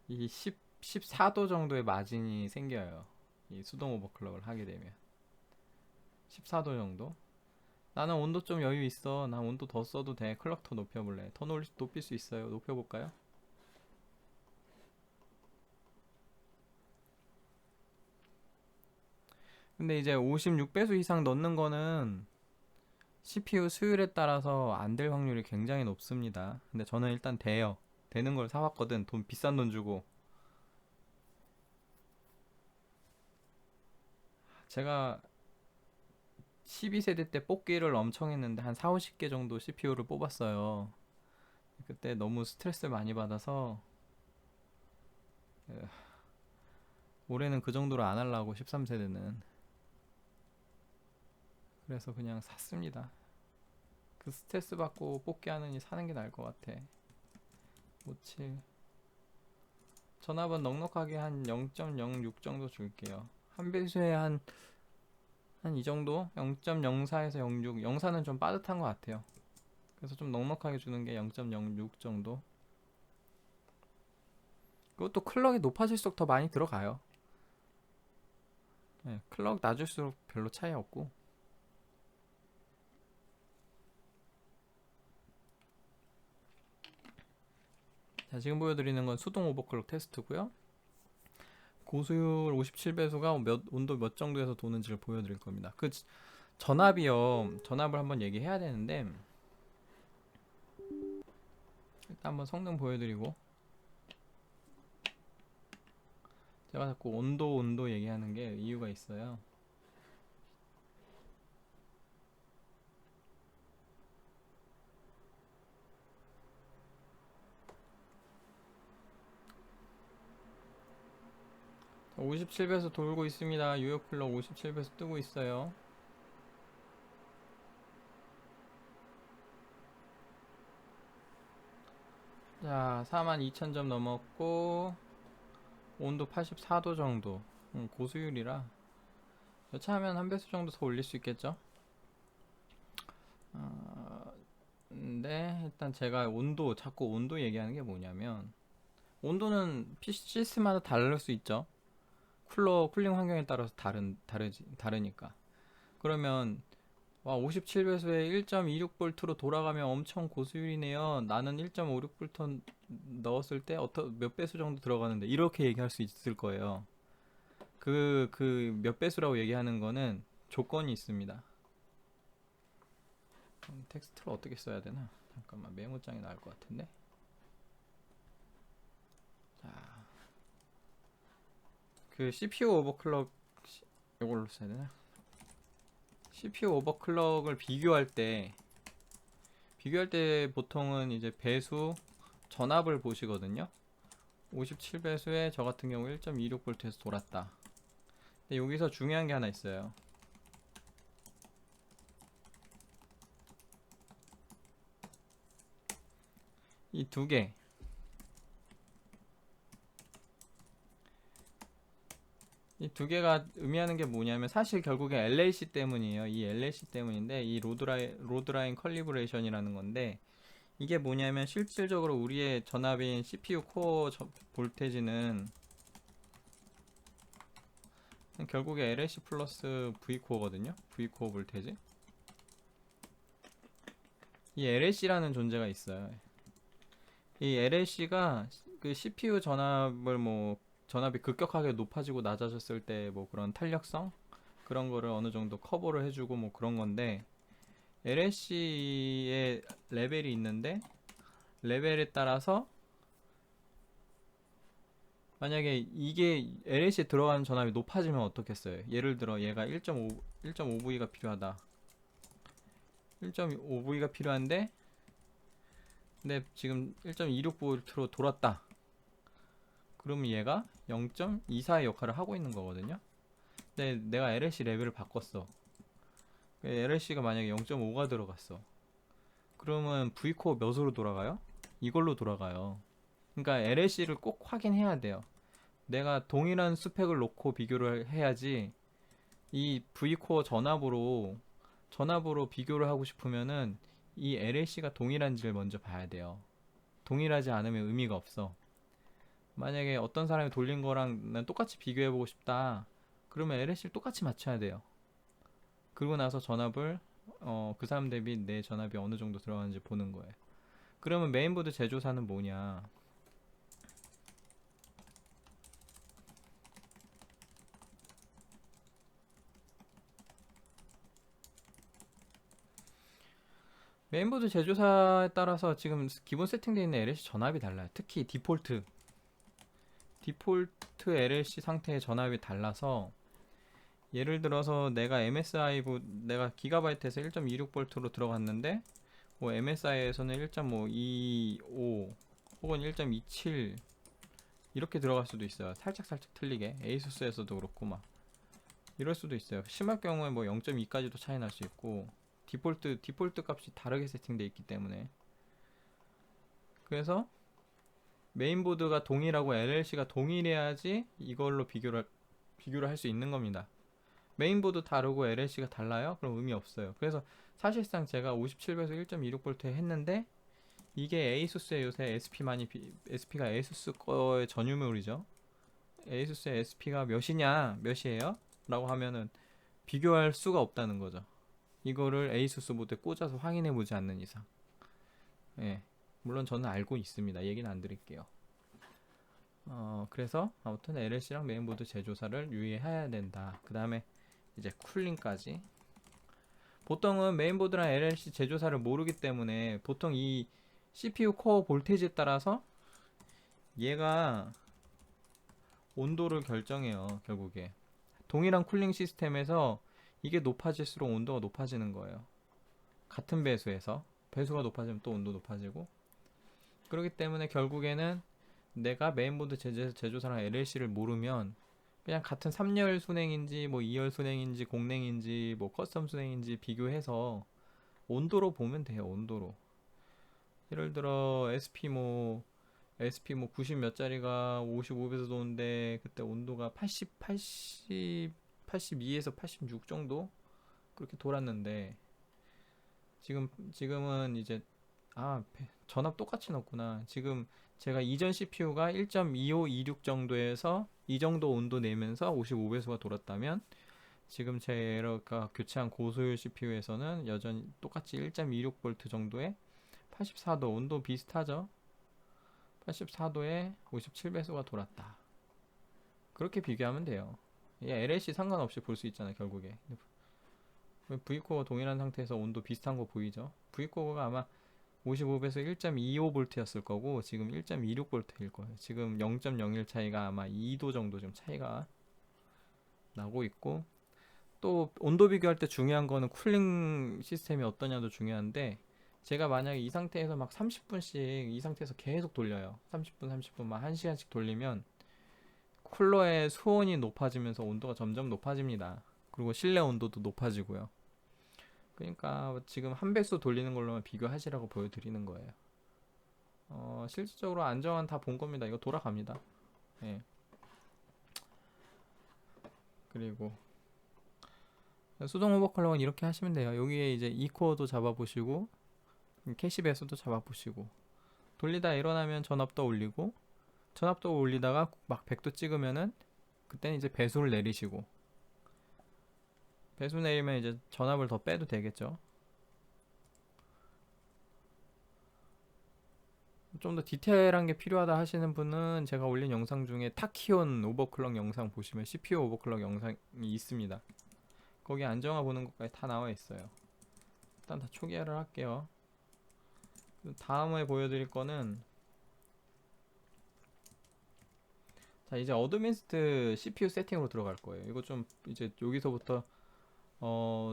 이 14도 정도의 마진이 생겨요. 이 수동 오버클럭을 하게 되면 14도 정도. 나는 온도 좀 여유 있어, 나 온도 더 써도 돼, 클럭 더 높여볼래, 더 높일 수 있어요. 높여볼까요? 근데 이제 56배수 이상 넣는 거는 CPU 수율에 따라서 안 될 확률이 굉장히 높습니다. 근데 저는 일단 돼요. 되는 걸 사왔거든. 비싼 돈 주고. 제가 12세대 때 뽑기를 엄청 했는데 한 4, 50개 정도 CPU를 뽑았어요. 그때 너무 스트레스 많이 받아서 올해는 그 정도로 안 하려고 13세대는. 그래서 그냥 샀습니다. 그 스트레스 받고 뽑기 하느니 사는 게 나을 것 같아. 57. 전압은 넉넉하게 한 0.06 정도 줄게요. 한 배수에 한 이 정도? 0.04에서 06. 04는 좀 빠듯한 것 같아요. 그래서 좀 넉넉하게 주는 게 0.06 정도. 그것도 클럭이 높아질수록 더 많이 들어가요. 네, 클럭 낮을수록 별로 차이 없고. 자, 지금 보여드리는 건 수동 오버클럭 테스트고요. 고수율 57배수가 온도 몇 정도에서 도는지를 보여드릴 겁니다. 그 전압이요. 전압을 한번 얘기해야 되는데 일단 한번 성능 보여드리고, 제가 자꾸 온도 얘기하는 게 이유가 있어요. 자, 57배수 돌고 있습니다. 유효클럭 57배수 뜨고 있어요. 자, 42,000점 넘었고 온도 84도 정도. 고수율이라 여차하면 한 배수 정도 더 올릴 수 있겠죠. 근데 일단 제가 자꾸 온도 얘기하는 게 뭐냐면, 온도는 PC마다 다를 수 있죠. 쿨링 환경에 따라서 다르니까. 그러면 57배수에 1.26V로 돌아가면 엄청 고수율이네요. 나는 1.56V 넣었을 때 몇 배수 정도 들어가는데, 이렇게 얘기할 수 있을 거예요. 그 몇 배수라고 얘기하는 거는 조건이 있습니다. 텍스트를 어떻게 써야 되나? 잠깐만, 메모장이 나을 것 같은데. 자, 그 CPU 오버클럭 이걸로 써야 되나? CPU 오버클럭을 비교할 때 보통은 이제 배수 전압을 보시거든요. 57배수에 저 같은 경우 1.26V에서 돌았다. 근데 여기서 중요한 게 하나 있어요. 이 두 개, 이 두 개가 의미하는 게 뭐냐면, 사실 결국에 LLC 때문이에요. 이 LLC 때문인데, 이 로드라인 컬리브레이션이라는 건데, 이게 뭐냐면 실질적으로 우리의 전압인 CPU 코어 볼테지는 결국에 LLC 플러스 V코어거든요. V코어 볼테지. 이 LLC라는 존재가 있어요. 이 LLC가 그 CPU 전압이 급격하게 높아지고 낮아졌을 때 뭐 그런 탄력성 그런 거를 어느 정도 커버를 해주고 뭐 그런 건데, LLC의 레벨이 있는데, 레벨에 따라서 만약에 이게 LLC에 들어가는 전압이 높아지면 어떻겠어요? 예를 들어 얘가 1.5V가 필요하다. 1.5V가 필요한데, 근데 지금 1.26V로 돌았다. 그러면 얘가 0.24의 역할을 하고 있는 거거든요. 근데 내가 LLC 레벨을 바꿨어. LLC가 만약에 0.5가 들어갔어. 그러면 V코어 몇으로 돌아가요? 이걸로 돌아가요. 그러니까 LLC를 꼭 확인해야 돼요. 내가 동일한 스펙을 놓고 비교를 해야지. 이 V코어 전압으로 비교를 하고 싶으면은 이 LLC가 동일한지를 먼저 봐야 돼요. 동일하지 않으면 의미가 없어. 만약에 어떤 사람이 돌린 거랑 난 똑같이 비교해보고 싶다. 그러면 LLC를 똑같이 맞춰야 돼요. 그러고 나서 전압을 그 사람 대비 내 전압이 어느 정도 들어가는지 보는 거예요. 그러면 메인보드 제조사는 뭐냐? 메인보드 제조사에 따라서 지금 기본 세팅되어 있는 LLC 전압이 달라요. 특히 디폴트 LLC 상태의 전압이 달라서, 예를 들어서 내가 MSI 내가 기가바이트에서 1.26V로 들어갔는데 뭐 MSI에서는 1.25 혹은 1.27 이렇게 들어갈 수도 있어요. 살짝 틀리게. 에이수스에서도 그렇고 막 이럴 수도 있어요. 심할 경우에 뭐 0.2까지도 차이 날 수 있고 디폴트 값이 다르게 세팅되어 있기 때문에. 그래서 메인보드가 동일하고 LLC가 동일해야지 이걸로 비교를 할 수 있는 겁니다. 메인보드 다르고 LLC가 달라요? 그럼 의미 없어요. 그래서 사실상 제가 57배에서 1.26V에 했는데 이게 에이수스의 요새 SP가 에이수스 거의 전유물이죠. 에이수스의 SP가 몇이에요? 라고 하면은 비교할 수가 없다는 거죠. 이거를 에이수스 보드에 꽂아서 확인해 보지 않는 이상. 예. 물론 저는 알고 있습니다. 얘기는 안 드릴게요. 그래서 아무튼 LLC랑 메인보드 재조사를 유의해야 된다. 그 다음에 이제 쿨링까지. 보통은 메인보드랑 LLC 재조사를 모르기 때문에 보통 이 CPU 코어 볼테이지에 따라서 얘가 온도를 결정해요. 결국에 동일한 쿨링 시스템에서 이게 높아질수록 온도가 높아지는 거예요. 같은 배수에서 배수가 높아지면 또 온도 높아지고, 그렇기 때문에 결국에는 내가 메인보드 제조사랑 LLC를 모르면 그냥 같은 3열 순행인지 뭐 2열 순행인지 공랭인지 뭐 커스텀 순행인지 비교해서 온도로 보면 돼요. 온도로. 예를 들어 SP 뭐 90 몇 짜리가 55배에서 도는데 그때 온도가 82에서 86 정도 그렇게 돌았는데, 지금은 이제 전압 똑같이 넣었구나. 지금 제가 이전 CPU가 1.25, 26 정도에서 이 정도 온도 내면서 55배수가 돌았다면, 지금 제가 교체한 고소율 CPU에서는 여전히 똑같이 1.26V 정도의 84도 온도 비슷하죠. 84도에 57배수가 돌았다. 그렇게 비교하면 돼요. LLC 상관없이 볼 수 있잖아요. 결국에 V코어가 동일한 상태에서 온도 비슷한 거 보이죠. V코어가 아마 55배에서 1.25V였을 거고 지금 1.26V일 거예요. 지금 0.01 차이가 아마 2도 정도 좀 차이가 나고 있고, 또 온도 비교할 때 중요한 거는 쿨링 시스템이 어떠냐도 중요한데, 제가 만약에 이 상태에서 막 30분씩 이 상태에서 계속 돌려요. 30분 막 1시간씩 돌리면 쿨러의 수온이 높아지면서 온도가 점점 높아집니다. 그리고 실내 온도도 높아지고요. 그러니까 지금 한 배수 돌리는 걸로만 비교하시라고 보여드리는 거예요. 실질적으로 안정은 다 본 겁니다. 이거 돌아갑니다. 예. 그리고 수동 오버클럭은 이렇게 하시면 돼요. 여기에 이제 2코어도 잡아보시고 캐시 배수도 잡아보시고, 돌리다 일어나면 전압도 올리고, 전압도 올리다가 막 100도 찍으면은 그때는 이제 배수를 내리시고, 배수 내리면 이제 전압을 더 빼도 되겠죠. 좀 더 디테일한 게 필요하다 하시는 분은 제가 올린 영상 중에 타키온 오버클럭 영상 보시면 CPU 오버클럭 영상이 있습니다. 거기 안정화 보는 것까지 다 나와 있어요. 일단 다 초기화를 할게요. 다음에 보여드릴 거는, 자 이제 어드밴스드 CPU 세팅으로 들어갈 거예요. 이거 좀 이제 여기서부터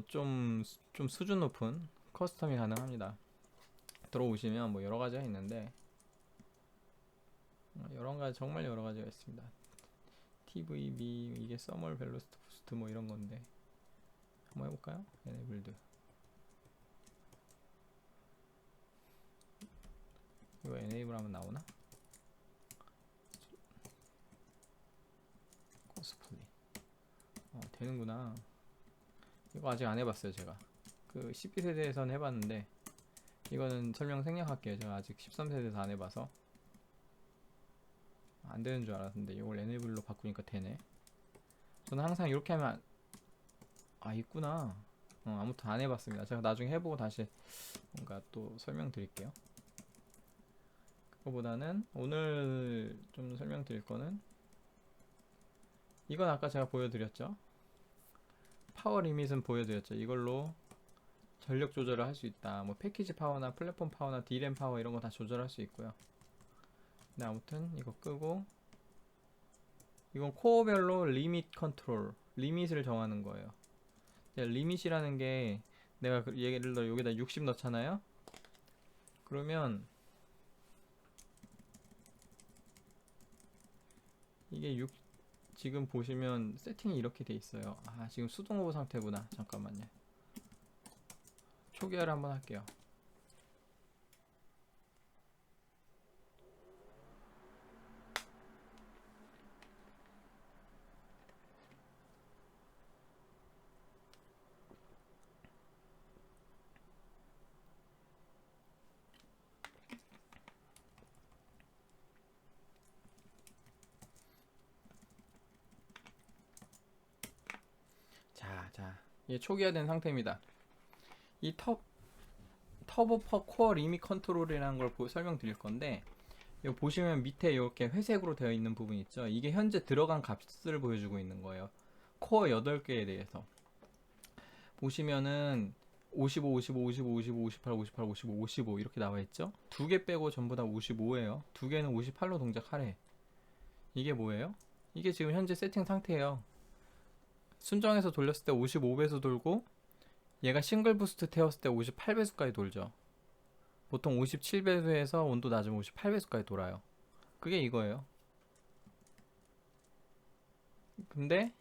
좀 수준 높은 커스텀이 가능합니다. 들어오시면 뭐 여러 가지가 있는데, 정말 여러 가지가 있습니다. TVB 이게 서멀 벨로시티 부스트 뭐 이런 건데 한번 해볼까요? 에네블드. 이거 에네이블 하면 나오나? 코스플리 되는구나. 이거 아직 안 해봤어요. 제가 그 12세대에선 해봤는데 이거는 설명 생략할게요. 제가 아직 13세대에서 안 해봐서 안 되는 줄 알았는데 이걸 에네이블로 바꾸니까 되네. 저는 항상 이렇게 하면 있구나. 아무튼 안 해봤습니다. 제가 나중에 해보고 다시 뭔가 또 설명드릴게요. 그거보다는 오늘 좀 설명드릴 거는, 이건 아까 제가 보여드렸죠. 파워 리밋은 보여드렸죠. 이걸로 전력 조절을 할 수 있다. 뭐 패키지 파워나 플랫폼 파워나 D램 파워 이런 거 다 조절할 수 있고요. 근데 아무튼 이거 끄고, 이건 코어별로 리밋 컨트롤, 리밋을 정하는 거예요. 리밋이라는 게 내가 예를 들어 여기다 60 넣잖아요. 그러면 이게 지금 보시면 세팅이 이렇게 돼 있어요. 아, 지금 수동 오버 상태구나. 잠깐만요. 초기화를 한번 할게요. 자, 이게 초기화된 상태입니다. 이 터보 코어 리밋 컨트롤이라는 걸 설명드릴 건데, 이거 보시면 밑에 이렇게 회색으로 되어 있는 부분 있죠? 이게 현재 들어간 값을 보여주고 있는 거예요. 코어 8개에 대해서 보시면은 55, 55, 55, 55, 58, 58, 55, 55 이렇게 나와 있죠? 두 개 빼고 전부 다 55예요. 두 개는 58로 동작하래. 이게 뭐예요? 이게 지금 현재 세팅 상태예요. 순정에서 돌렸을 때 55배수 돌고, 얘가 싱글 부스트 태웠을 때 58배수까지 돌죠. 보통 57배수에서 온도 낮으면 58배수까지 돌아요. 그게 이거예요. 근데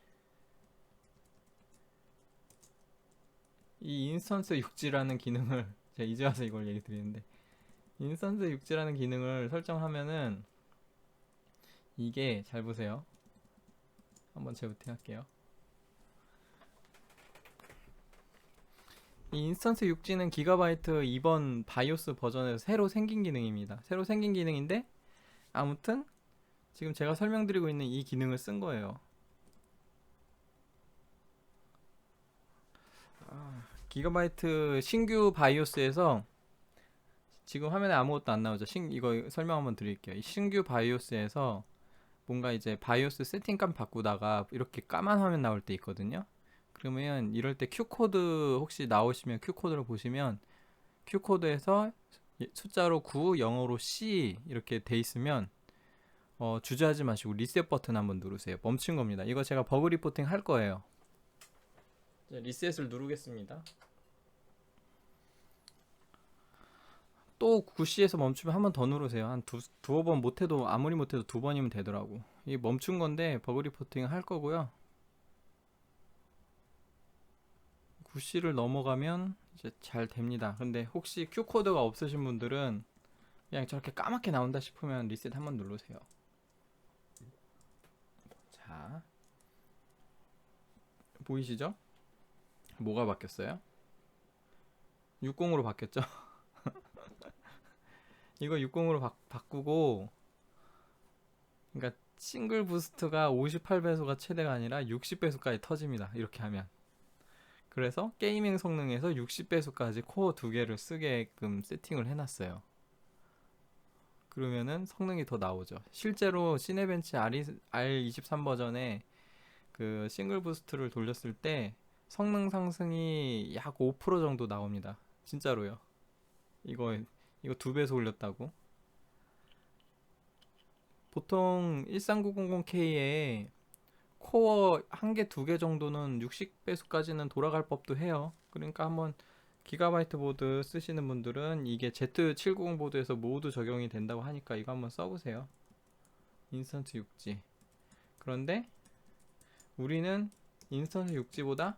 이 인스턴스 육지라는 기능을 제가 이제 와서 이걸 얘기 드리는데, 인스턴스 육지라는 기능을 설정하면은 이게, 잘 보세요. 한번 재부팅 할게요. 이 인스턴스 육지는 기가바이트 이번 바이오스 버전에서 새로 생긴 기능입니다. 새로 생긴 기능인데, 아무튼 지금 제가 설명드리고 있는 이 기능을 쓴 거예요. 기가바이트 신규 바이오스에서 지금 화면에 아무것도 안 나오죠. 이거 설명 한번 드릴게요. 이 신규 바이오스에서 뭔가 이제 바이오스 세팅감 바꾸다가 이렇게 까만 화면 나올 때 있거든요. 그러면 이럴 때 Q코드 혹시 나오시면 Q코드를 보시면, Q코드에서 숫자로 9, 영어로 C 이렇게 돼 있으면 주저하지 마시고 리셋 버튼 한번 누르세요. 멈춘 겁니다. 이거 제가 버그 리포팅 할 거예요. 리셋을 누르겠습니다. 또 9C에서 멈추면 한 번 더 누르세요. 한 두어 번 못해도, 아무리 못해도 두 번이면 되더라고. 이게 멈춘 건데 버그 리포팅 할 거고요. 9C를 넘어가면 이제 잘 됩니다. 근데 혹시 Q코드가 없으신 분들은 그냥 저렇게 까맣게 나온다 싶으면 리셋 한번 누르세요. 자, 보이시죠? 뭐가 바뀌었어요? 60으로 바뀌었죠? 이거 60으로 바꾸고, 그러니까 싱글 부스트가 58배수가 최대가 아니라 60배수까지 터집니다. 이렇게 하면. 그래서 게이밍 성능에서 60배수까지 코어 두 개를 쓰게끔 세팅을 해놨어요. 그러면은 성능이 더 나오죠. 실제로 시네벤치 R23 버전에 그 싱글 부스트를 돌렸을 때 성능 상승이 약 5% 정도 나옵니다. 진짜로요. 이거 2배속 올렸다고. 보통 13900K에 코어 한 개, 두 개 정도는 60배수까지는 돌아갈 법도 해요. 그러니까 한번 기가바이트 보드 쓰시는 분들은 이게 Z790 보드에서 모두 적용이 된다고 하니까 이거 한번 써보세요. 인스턴트 6G. 그런데 우리는 인스턴트 6G보다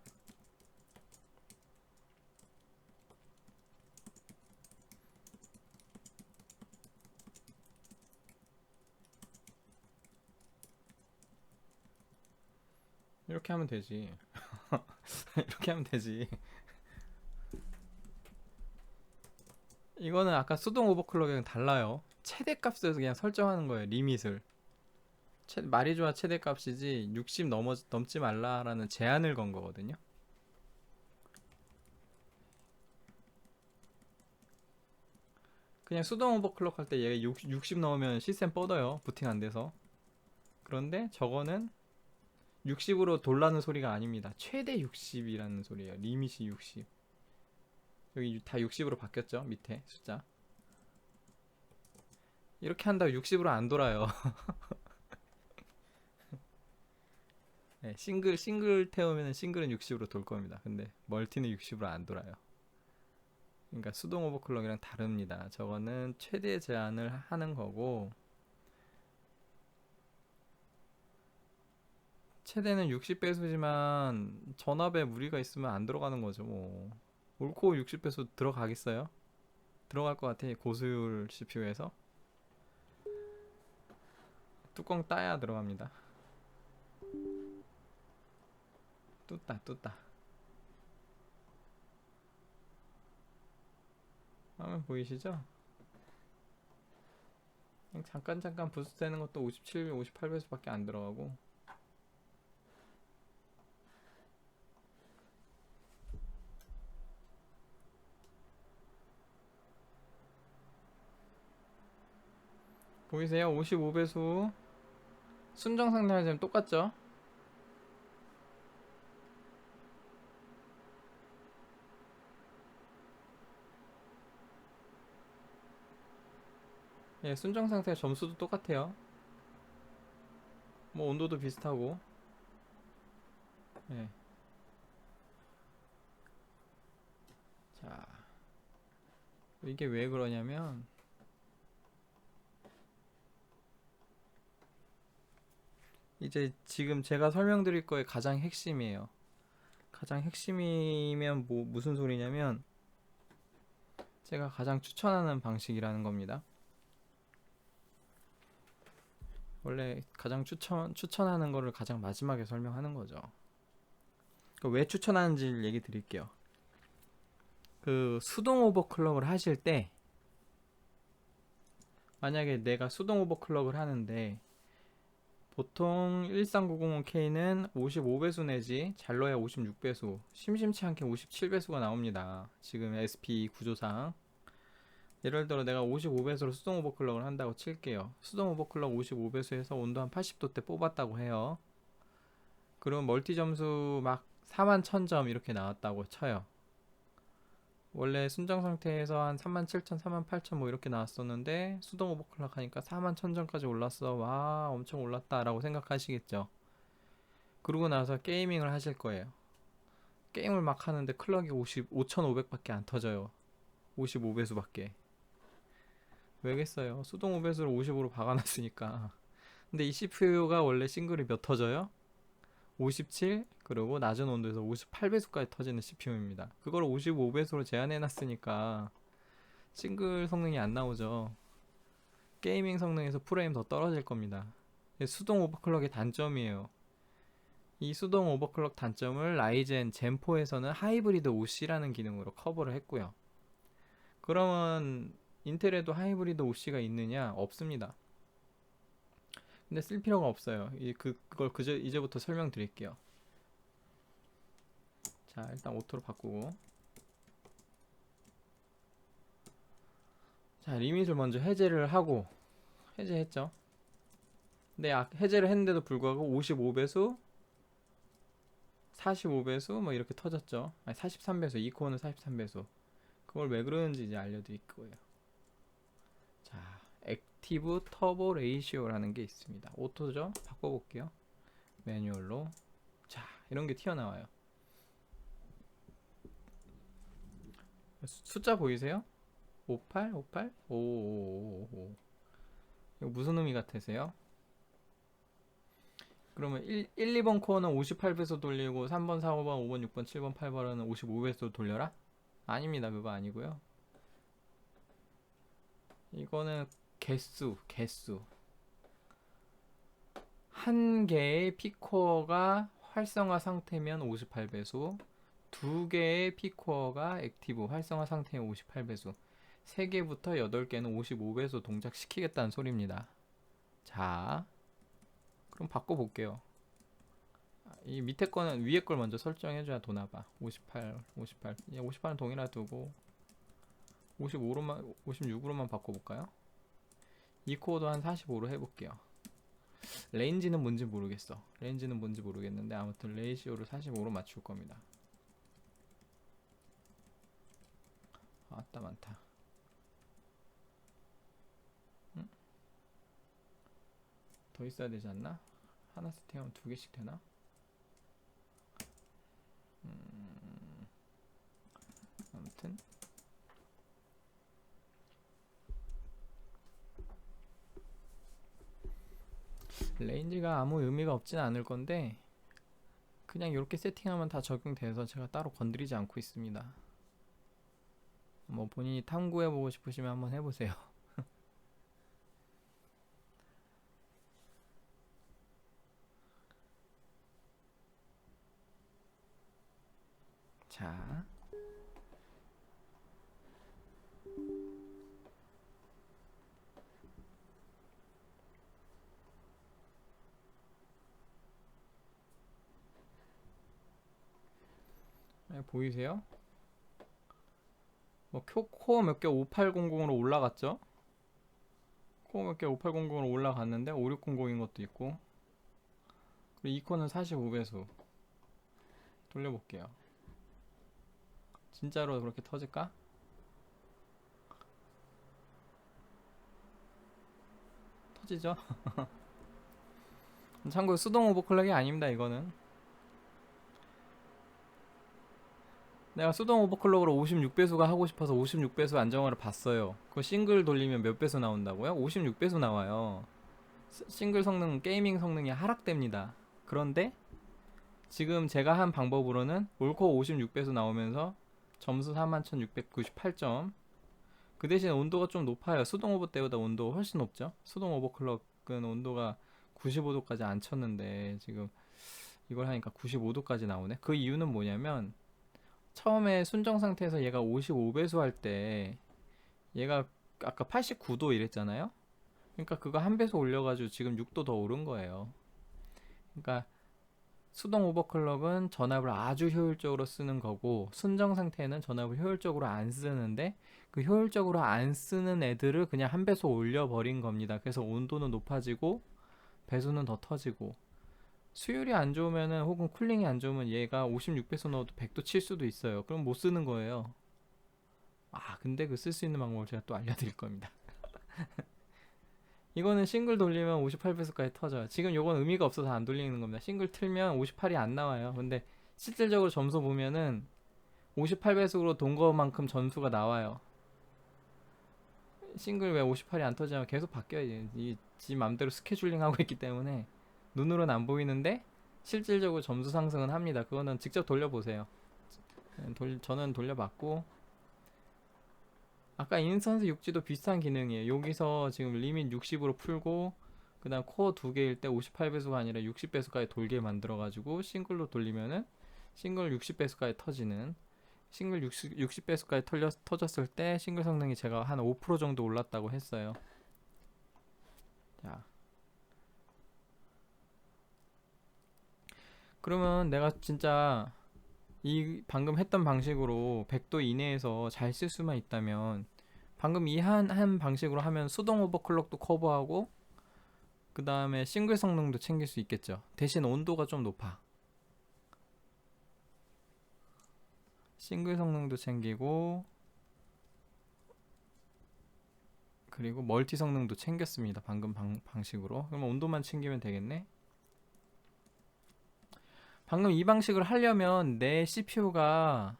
이렇게 하면 되지. 이렇게 하면 되지. 이거는 아까 수동 오버클럭이랑 달라요. 최대값에서 그냥 설정하는 거예요. 리밋을. 말이 좋아 최대값이지 60 넘지 말라라는 제한을 건 거거든요. 그냥 수동 오버클럭 할 때 얘가 60 넘으면 시스템 뻗어요. 부팅 안 돼서. 그런데 저거는 60으로 돌라는 소리가 아닙니다. 최대 60이라는 소리예요. 리밋이 60. 여기 다 60으로 바뀌었죠? 밑에 숫자. 이렇게 한다고 60으로 안 돌아요. 네, 싱글 태우면 싱글은 60으로 돌 겁니다. 근데 멀티는 60으로 안 돌아요. 그러니까 수동 오버클럭이랑 다릅니다. 저거는 최대 제한을 하는 거고, 최대는 60배수지만 전압에 무리가 있으면 안 들어가는 거죠. 뭐 옳고 60배수 들어가겠어요? 들어갈 것 같아. 고수율 CPU에서 뚜껑 따야 들어갑니다. 뚜따 화면 보이시죠? 그냥 잠깐 부스 되는 것도 57, 58배수밖에 안 들어가고. 보이세요? 55배수 순정 상태랑 지금 똑같죠? 예, 순정 상태 점수도 똑같아요. 뭐 온도도 비슷하고. 예. 자, 이게 왜 그러냐면 이제 지금 제가 설명드릴 거의 가장 핵심이에요. 가장 핵심이면 뭐 무슨 소리냐면 제가 가장 추천하는 방식이라는 겁니다. 원래 가장 추천하는 거를 가장 마지막에 설명하는 거죠. 왜 추천하는지 얘기 드릴게요. 그 수동 오버클럭을 하실 때 만약에 내가 수동 오버클럭을 하는데 보통 13905K는 55배수 내지 잘 넣어야 56배수, 심심치 않게 57배수가 나옵니다. 지금 SP 구조상. 예를 들어 내가 55배수로 수동 오버클럭을 한다고 칠게요. 수동 오버클럭 55배수에서 온도 한 80도대 뽑았다고 해요. 그럼 멀티 점수 막 41,000점 이렇게 나왔다고 쳐요. 원래 순정 상태에서 한 37,000, 38,000 뭐 이렇게 나왔었는데 수동 오버클럭 하니까 41,000점까지 올랐어. 와, 엄청 올랐다 라고 생각하시겠죠. 그러고 나서 게이밍을 하실 거예요. 게임을 막 하는데 클럭이 5,500밖에 안 터져요. 55배수밖에. 왜겠어요? 수동 5배수를 55로 박아놨으니까. 근데 이 CPU가 원래 싱글이 몇 터져요? 57, 그리고 낮은 온도에서 58배수까지 터지는 CPU입니다. 그걸 55배수로 제한해놨으니까 싱글 성능이 안 나오죠. 게이밍 성능에서 프레임 더 떨어질 겁니다. 수동 오버클럭의 단점이에요. 이 수동 오버클럭 단점을 라이젠 젠4에서는 하이브리드 OC라는 기능으로 커버를 했고요. 그러면 인텔에도 하이브리드 OC가 있느냐? 없습니다. 근데 쓸 필요가 없어요. 그걸 이제부터 설명드릴게요. 자, 일단 오토로 바꾸고. 자, 리밋을 먼저 해제를 하고, 해제했죠. 근데 해제를 했는데도 불구하고 55배수, 45배수 뭐 이렇게 터졌죠. 아니 43배수, 이 코어는 43배수. 그걸 왜 그러는지 이제 알려드릴 거예요. 자, 액티브 터보 레이시오라는 게 있습니다. 오토죠? 바꿔볼게요. 매뉴얼로. 자, 이런 게 튀어나와요. 숫자 보이세요? 58, 58, 5555. 이거 무슨 의미 같으세요? 그러면 2번 코어는 58배수 돌리고 3번, 4, 5번, 5번, 6번, 7번, 8번은 55배수 돌려라? 아닙니다. 그거 아니고요. 이거는 개수. 한 개의 P코어가 활성화 상태면 58배수, 두 개의 P코어가 액티브 활성화 상태면 58배수, 3개부터 8개는 55배수 동작시키겠다는 소리입니다. 자, 그럼 바꿔볼게요. 이 밑에 거는 위에 걸 먼저 설정해줘야 도나봐. 58. 58은 동일하 두고 56으로만 바꿔볼까요? 이 코어도 한 45로 해볼게요. 레인지는 뭔지 모르겠어. 레인지는 뭔지 모르겠는데 아무튼 레이시오를 45로 맞출 겁니다. 아따 많다. 응? 더 있어야 되지 않나? 하나 세팅하면 2개씩 되나? 아무튼 레인지가 아무 의미가 없진 않을 건데 그냥 이렇게 세팅하면 다 적용돼서 제가 따로 건드리지 않고 있습니다. 뭐 본인이 탐구해보고 싶으시면 한번 해보세요. 자, 보이세요? 뭐 코어 몇 개 5800으로 올라갔죠? 코어 몇 개 5800으로 올라갔는데 5600인 것도 있고, 그리고 이 코는 45배수 돌려볼게요. 진짜로 그렇게 터질까? 터지죠? 참고로 수동 오버클럭이 아닙니다. 이거는 내가 수동 오버클럭으로 56배수가 하고 싶어서 56배수 안정화를 봤어요. 그거 싱글 돌리면 몇 배수 나온다고요? 56배수 나와요. 싱글 성능, 게이밍 성능이 하락됩니다. 그런데 지금 제가 한 방법으로는 올코어 56배수 나오면서 점수 41,698점. 그 대신 온도가 좀 높아요. 수동 오버 때보다 온도가 훨씬 높죠. 수동 오버클럭은 온도가 95도까지 안 쳤는데 지금 이걸 하니까 95도까지 나오네. 그 이유는 뭐냐면 처음에 순정 상태에서 얘가 55배수 할 때 얘가 아까 89도 이랬잖아요. 그러니까 그거 한 배수 올려가지고 지금 6도 더 오른 거예요. 그러니까 수동 오버클럭은 전압을 아주 효율적으로 쓰는 거고 순정 상태는 전압을 효율적으로 안 쓰는데 그 효율적으로 안 쓰는 애들을 그냥 한 배수 올려버린 겁니다. 그래서 온도는 높아지고 배수는 더 터지고 수율이 안 좋으면은 혹은 쿨링이 안 좋으면 얘가 56배수 넣어도 100도 칠 수도 있어요. 그럼 못 쓰는 거예요. 근데 그 쓸 수 있는 방법을 제가 또 알려드릴 겁니다. 이거는 싱글 돌리면 58배수까지 터져요. 지금 요건 의미가 없어서 안 돌리는 겁니다. 싱글 틀면 58이 안 나와요. 근데 실질적으로 점수 보면은 58배수로 돈 거만큼 점수가 나와요. 싱글 왜 58이 안 터지냐면 계속 바뀌어요. 지 맘대로 스케줄링 하고 있기 때문에 눈으로는 안 보이는데 실질적으로 점수 상승은 합니다. 그거는 직접 돌려보세요. 저는 돌려봤고 아까 인스턴스 육지도 비슷한 기능이에요. 여기서 지금 리밋 60으로 풀고 그 다음 코어 두 개일 때 58배수가 아니라 60배수까지 돌게 만들어가지고 싱글로 돌리면은 싱글 60배수까지 터지는 싱글 60배수까지 터졌을 때 싱글 성능이 제가 한 5% 정도 올랐다고 했어요. 자, 그러면 내가 진짜 이 방금 했던 방식으로 100도 이내에서 잘 쓸 수만 있다면 방금 이 한 방식으로 하면 수동 오버클럭도 커버하고 그 다음에 싱글 성능도 챙길 수 있겠죠. 대신 온도가 좀 높아. 싱글 성능도 챙기고 그리고 멀티 성능도 챙겼습니다. 방금 방식으로. 그러면 온도만 챙기면 되겠네. 방금 이 방식을 하려면 내 CPU가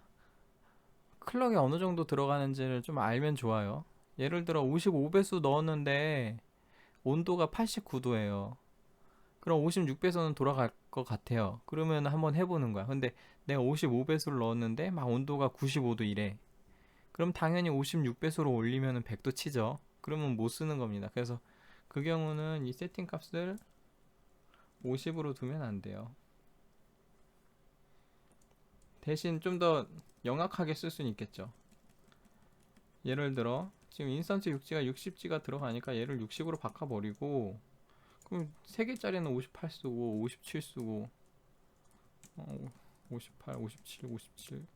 클럭이 어느 정도 들어가는지를 좀 알면 좋아요. 예를 들어 55배수 넣었는데 온도가 89도예요. 그럼 56배수는 돌아갈 것 같아요. 그러면 한번 해보는 거야. 근데 내가 55배수를 넣었는데 막 온도가 95도 이래. 그럼 당연히 56배수로 올리면 100도 치죠. 그러면 못 쓰는 겁니다. 그래서 그 경우는 이 세팅 값을 50으로 두면 안 돼요. 대신 좀 더 영악하게 쓸 수는 있겠죠. 예를 들어 지금 인스턴스 6G가 60G가 들어가니까 얘를 60으로 바꿔버리고 그럼 3개짜리는 58 쓰고 57 쓰고 58, 57, 57,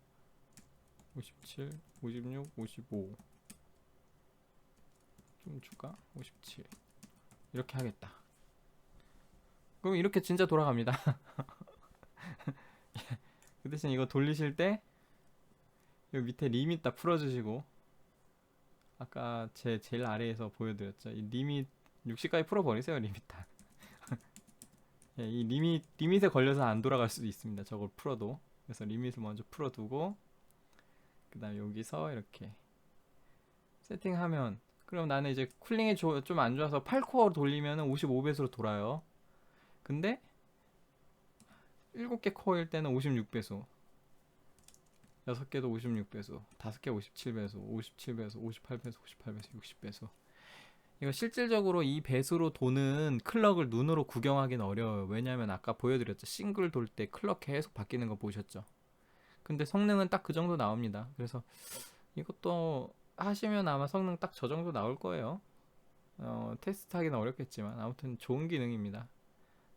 57, 56, 55 좀 줄까? 57 이렇게 하겠다. 그럼 이렇게 진짜 돌아갑니다. 그 대신 이거 돌리실 때 여기 밑에 리밋 다 풀어주시고 아까 제 제일 아래에서 보여드렸죠. 이 리밋 60까지 풀어버리세요. 리밋 다. 예, 이 리밋에 걸려서 안 돌아갈 수도 있습니다. 저걸 풀어도. 그래서 리밋을 먼저 풀어두고 그 다음 여기서 이렇게 세팅하면 그럼 나는 이제 쿨링이 좀 안 좋아서 8코어 돌리면 55배수로 돌아요. 근데 7개 코어일 때는 56배수, 6개도 56배수, 5개 57배수, 57배수, 58배수, 58배수, 60배수. 이거 실질적으로 이 배수로 도는 클럭을 눈으로 구경하기는 어려워요. 왜냐면 아까 보여드렸죠. 싱글 돌 때 클럭 계속 바뀌는 거 보셨죠? 근데 성능은 딱 그 정도 나옵니다. 그래서 이것도 하시면 아마 성능 딱 저 정도 나올 거예요. 테스트 하기는 어렵겠지만 아무튼 좋은 기능입니다.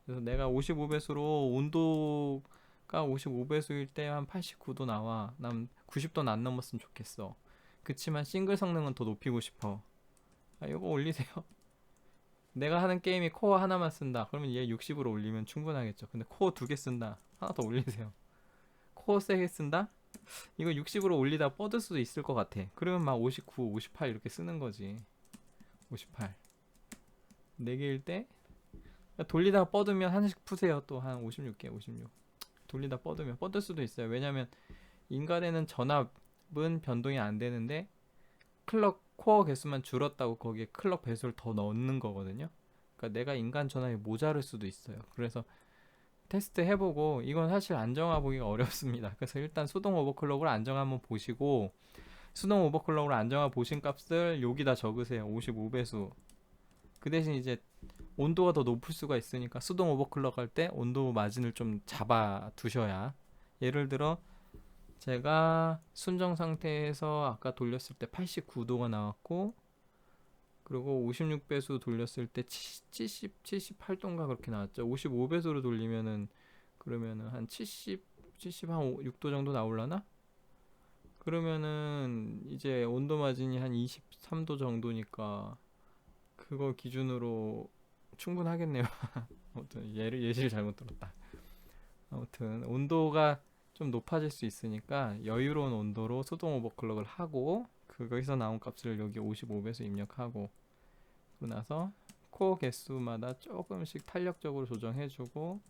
그래서 내가 55배수로 온도가 55배수일 때 한 89도 나와. 난 90도는 안 넘었으면 좋겠어. 그치만 싱글 성능은 더 높이고 싶어. 이거 올리세요. 내가 하는 게임이 코어 하나만 쓴다. 그러면 얘 60으로 올리면 충분하겠죠. 근데 코어 2개 쓴다. 하나 더 올리세요. 코어 세게 쓴다? 이거 60으로 올리다 뻗을 수도 있을 것 같아. 그러면 막 59, 58 이렇게 쓰는 거지. 58. 4개일 때 돌리다가 뻗으면 하나씩 푸세요. 또 한 56개, 56. 돌리다 뻗으면 뻗을 수도 있어요. 왜냐면 인간에는 전압은 변동이 안 되는데 클럭 코어 개수만 줄었다고 거기에 클럭 배수를 더 넣는 거거든요. 그러니까 내가 인간 전압이 모자랄 수도 있어요. 그래서 테스트 해보고 이건 사실 안정화 보기가 어렵습니다. 그래서 일단 수동 오버클럭을 안정화 한번 보시고 수동 오버클럭으로 안정화 보신 값을 여기다 적으세요. 55배수. 그 대신 이제 온도가 더 높을 수가 있으니까 수동 오버클럭 할 때 온도 마진을 좀 잡아 두셔야, 예를 들어 제가 순정 상태에서 아까 돌렸을 때 89도가 나왔고 그리고 56배수 돌렸을 때 78도인가 그렇게 나왔죠. 55배수로 돌리면은 그러면은 한 6도 정도 나올라나? 그러면은 이제 온도 마진이 한 23도 정도니까 그거 기준으로 충분하겠네요. 아무튼 예시를 잘못 들었다. 아무튼 온도가 좀 높아질 수 있으니까 여유로운 온도로 수동 오버클럭을 하고 거기서 나온 값을 여기 55배수 입력하고 그러고 나서 코어 개수마다 조금씩 탄력적으로 조정해주고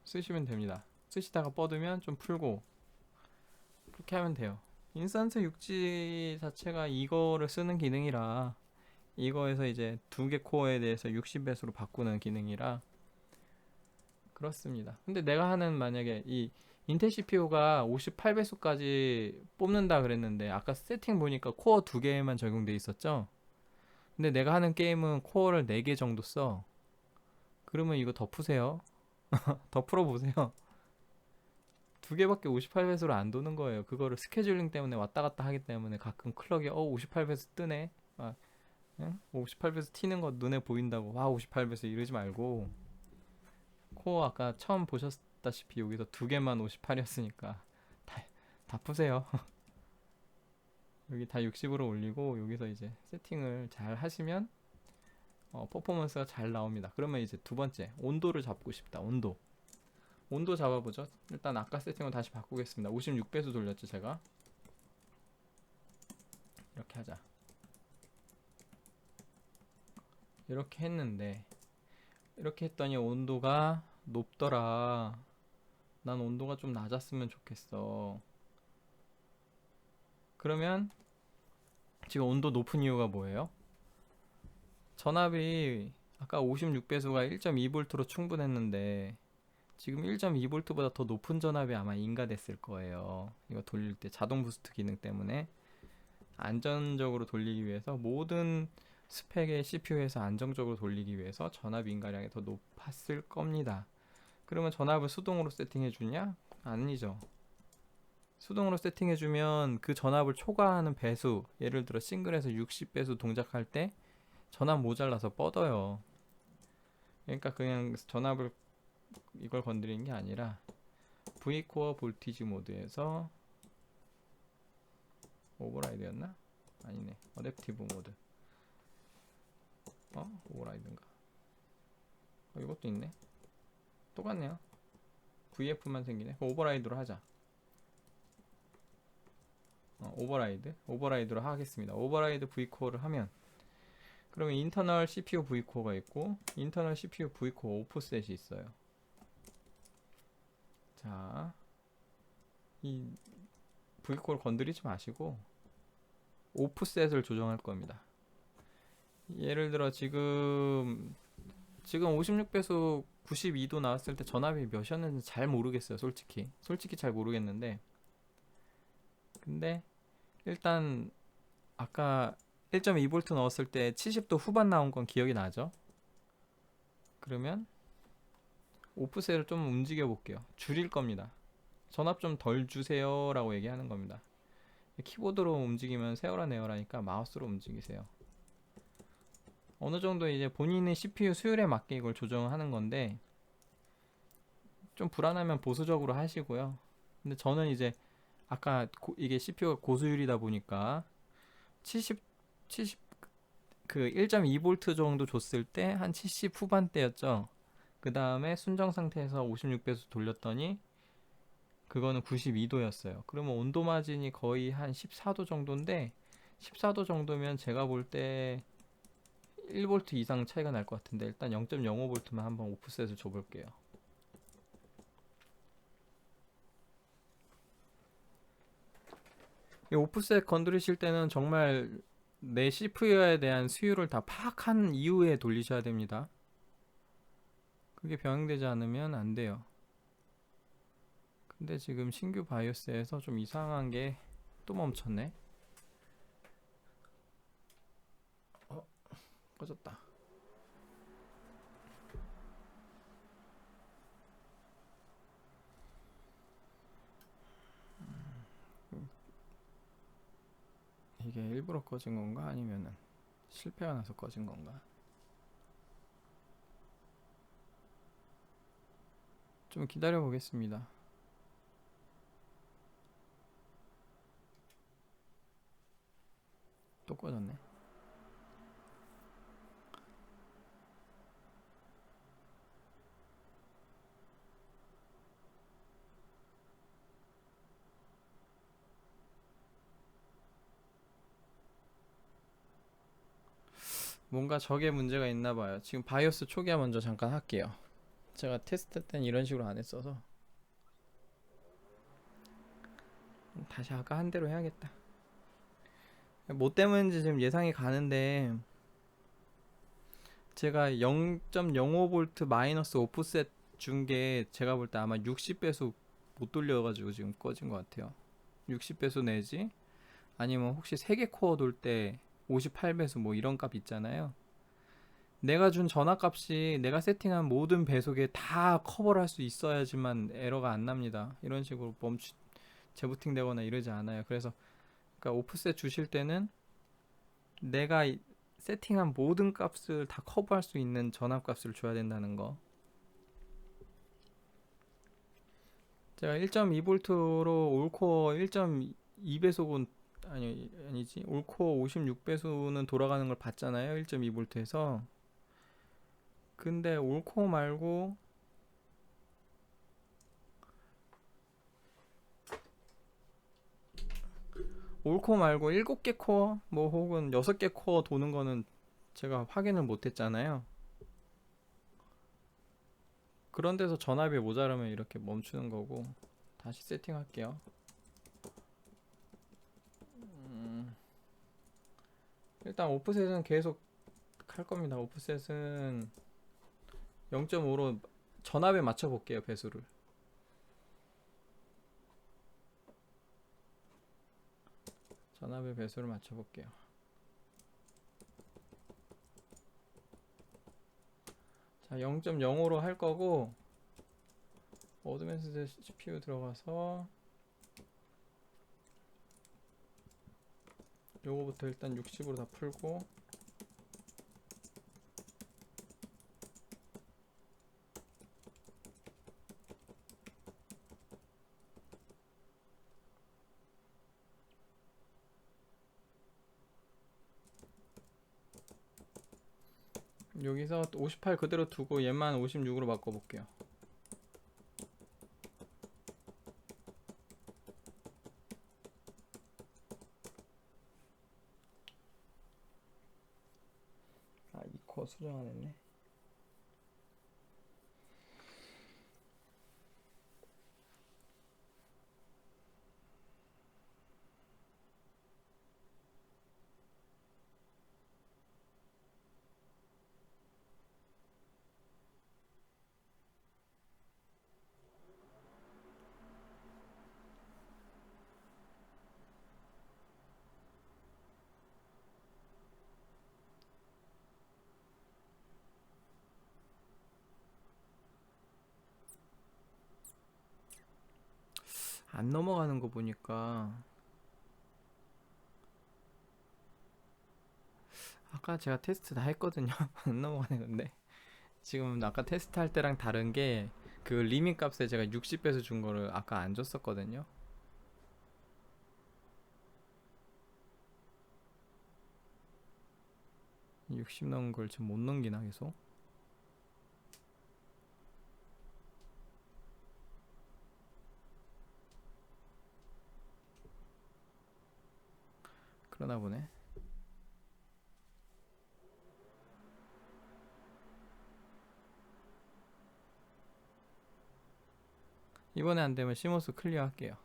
쓰시면 됩니다. 쓰시다가 뻗으면 좀 풀고 그렇게 하면 돼요. 인스턴트 육지 자체가 이거를 쓰는 기능이라, 이거에서 이제 2개 코어에 대해서 60배수로 바꾸는 기능이라 그렇습니다. 근데 내가 하는, 만약에 이 인텔 CPU가 58배수까지 뽑는다 그랬는데 아까 세팅 보니까 코어 2개만 적용돼 있었죠. 근데 내가 하는 게임은 코어를 4개 정도 써. 그러면 이거 더 푸세요. 더 풀어보세요. 2개밖에 58배수로 안 도는 거예요. 그거를 스케줄링 때문에 왔다 갔다 하기 때문에 가끔 클럭이 58배수 뜨네, 58배수 튀는 거 눈에 보인다고 와 58배수 이러지 말고, 코어 아까 처음 보셨다시피 여기서 2개만 58이었으니까 다 푸세요. 여기 다 60으로 올리고 여기서 이제 세팅을 잘 하시면 퍼포먼스가 잘 나옵니다. 그러면 이제 두 번째, 온도를 잡고 싶다. 온도 잡아보죠. 일단 아까 세팅을 다시 바꾸겠습니다. 56배수 돌렸죠 제가. 이렇게 하자. 이렇게 했는데 이렇게 했더니 온도가 높더라. 난 온도가 좀 낮았으면 좋겠어. 그러면 지금 온도 높은 이유가 뭐예요? 전압이 아까 56배수가 1.2V로 충분했는데 지금 1.2V보다 더 높은 전압이 아마 인가됐을 거예요. 이거 돌릴 때 자동 부스트 기능 때문에 안전적으로 돌리기 위해서, 모든 스펙의 CPU에서 안정적으로 돌리기 위해서 전압 인가량이 더 높았을 겁니다. 그러면 전압을 수동으로 세팅해 주냐? 아니죠. 수동으로 세팅해 주면 그 전압을 초과하는 배수, 예를 들어 싱글에서 60배수 동작할 때 전압 모자라서 뻗어요. 그러니까 그냥 전압을 이걸 건드리는 게 아니라 V코어 볼티지 모드에서, 오버라이드였나? 아니네, 어댑티브 모드. 오버라이드인가? 이것도 있네. 똑같네요. VF만 생기네. 오버라이드로 하자. 오버라이드로 하겠습니다. 오버라이드 V코어를 하면, 그러면 인터널 CPU V코어가 있고 인터널 CPU V코어 오프셋이 있어요. 자, 이 V코어를 건드리지 마시고 오프셋을 조정할 겁니다. 예를 들어 지금 56배속 92도 나왔을 때 전압이 몇이었는지 잘 모르겠어요. 솔직히 잘 모르겠는데, 근데 일단 아까 1.2V 넣었을 때 70도 후반 나온 건 기억이 나죠? 그러면 오프셋을 좀 움직여 볼게요. 줄일 겁니다. 전압 좀 덜 주세요 라고 얘기하는 겁니다. 키보드로 움직이면 세워라 내워라니까 마우스로 움직이세요. 어느 정도 이제 본인의 CPU 수율에 맞게 이걸 조정하는 건데, 좀 불안하면 보수적으로 하시고요. 근데 저는 이제 아까 이게 CPU가 고수율이다 보니까 70, 70, 그 1.2V 정도 줬을 때 한 70 후반대였죠. 그 다음에 순정 상태에서 56배속 돌렸더니 그거는 92도였어요. 그러면 온도 마진이 거의 한 14도 정도인데, 14도 정도면 제가 볼 때 1V 이상 차이가 날 것 같은데, 일단 0.05V만 한번 오프셋을 줘볼게요. 이 오프셋 건드리실 때는 정말 내 CPU에 대한 수율을 다 파악한 이후에 돌리셔야 됩니다. 그게 병행되지 않으면 안 돼요. 근데 지금 신규 바이오스에서 좀 이상한 게 또 멈췄네. 꺼졌다. 이게 일부러 꺼진 건가? 아니면은 실패가 나서 꺼진 건가? 좀 기다려 보겠습니다. 또 꺼졌네. 뭔가 저게 문제가 있나 봐요. 지금 바이오스 초기화 먼저 잠깐 할게요. 제가 테스트 때는 이런 식으로 안 했어서 다시 아까 한 대로 해야겠다. 뭐 때문인지 지금 예상이 가는데, 제가 0.05V 마이너스 오프셋 준 게 제가 볼 때 아마 60배속 못 돌려가지고 지금 꺼진 것 같아요. 60배속 내지 아니면 혹시 3개 코어 돌 때 58배속 뭐 이런 값 있잖아요. 내가 준 전압값이 내가 세팅한 모든 배속에 다 커버를 할 수 있어야지만 에러가 안 납니다. 이런 식으로 재부팅 되거나 이러지 않아요. 그래서 그러니까 오프셋 주실 때는 내가 세팅한 모든 값을 다 커버할 수 있는 전압값을 줘야 된다는 거. 제가 1.2V로 올코어 1.2배속은 아니지 올코어 56배속은 돌아가는 걸 봤잖아요. 1.2V에서. 근데 올코어 말고 올코어 말고 7개 코어 뭐 혹은 6개 코어 도는 거는 제가 확인을 못 했잖아요. 그런 데서 전압이 모자라면 이렇게 멈추는 거고. 다시 세팅할게요. 일단 오프셋은 계속 할 겁니다. 오프셋은 0.5로 전압에 맞춰 볼게요. 배수를. 전압의 배수를 맞춰 볼게요. 자, 0.05로 할 거고, 어드밴스드 CPU 들어가서 요거부터 일단 60으로 다 풀고, 여기서 58 그대로 두고 얘만 56으로 바꿔볼게요. 아, 이 코어 수정 안 했네. 안 넘어가는 거 보니까 아까 제가 테스트 다 했거든요. 안 넘어가는 건데 지금 아까 테스트 할 때랑 다른 게 그 리밋 값에 제가 60배수 준 거를 아까 안 줬었거든요. 60 넘은 걸 지금 못 넘기나 계속. 그러나 보네. 이번에 안 되면 시모스 클리어 할게요.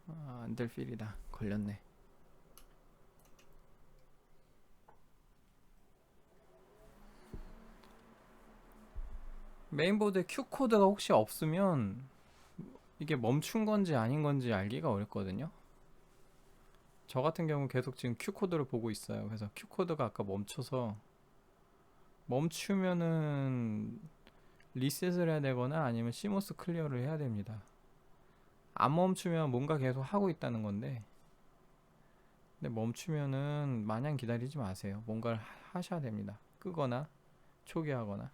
아, 안 될 필이다. 걸렸네. 메인보드에 Q 코드가 혹시 없으면 이게 멈춘 건지 아닌 건지 알기가 어렵거든요. 저 같은 경우 계속 지금 Q 코드를 보고 있어요. 그래서 Q 코드가 아까 멈춰서 멈추면은 리셋을 해야 되거나 아니면 시모스 클리어를 해야 됩니다. 안 멈추면 뭔가 계속 하고 있다는 건데, 근데 멈추면은 마냥 기다리지 마세요. 뭔가를 하셔야 됩니다. 끄거나 초기화하거나.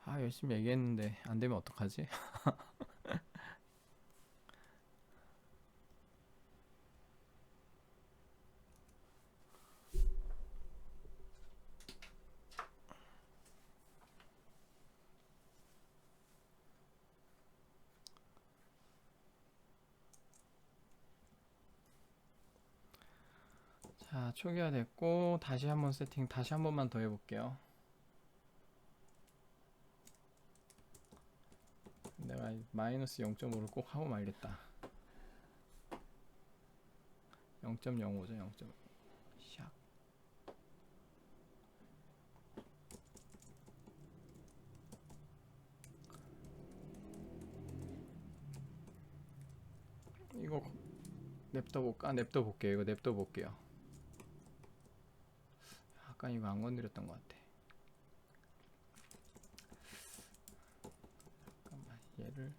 아, 열심히 얘기했는데 안 되면 어떡하지? 자, 초기화 됐고 다시 한번 세팅 다시 한 번만 더 해볼게요. 내가 마이너스 0.5를 꼭 하고 말겠다. 0.05죠, 0.5. 샥. 이거 냅둬 볼까? 냅둬 볼게요. 이거 냅둬 볼게요. 아까 이거 안 건드렸던 것 같아. 잠깐만, 얘를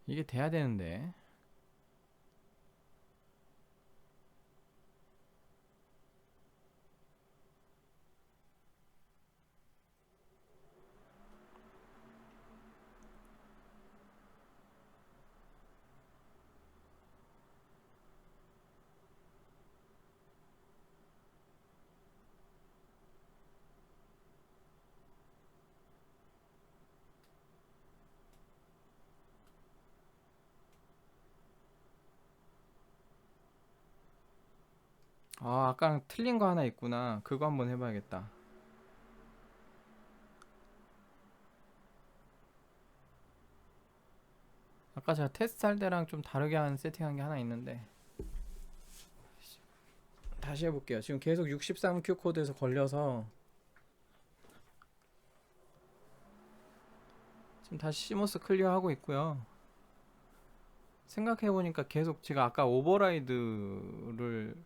이게 돼야 되는데. 아, 아까 틀린 거 하나 있구나. 그거 한번 해봐야겠다. 아까 제가 테스트 할 때랑 좀 다르게 한 세팅한 게 하나 있는데 다시 해볼게요. 지금 계속 63Q 코드에서 걸려서 지금 다시 시모스 클리어 하고 있고요. 생각해보니까 계속 제가 아까 오버라이드를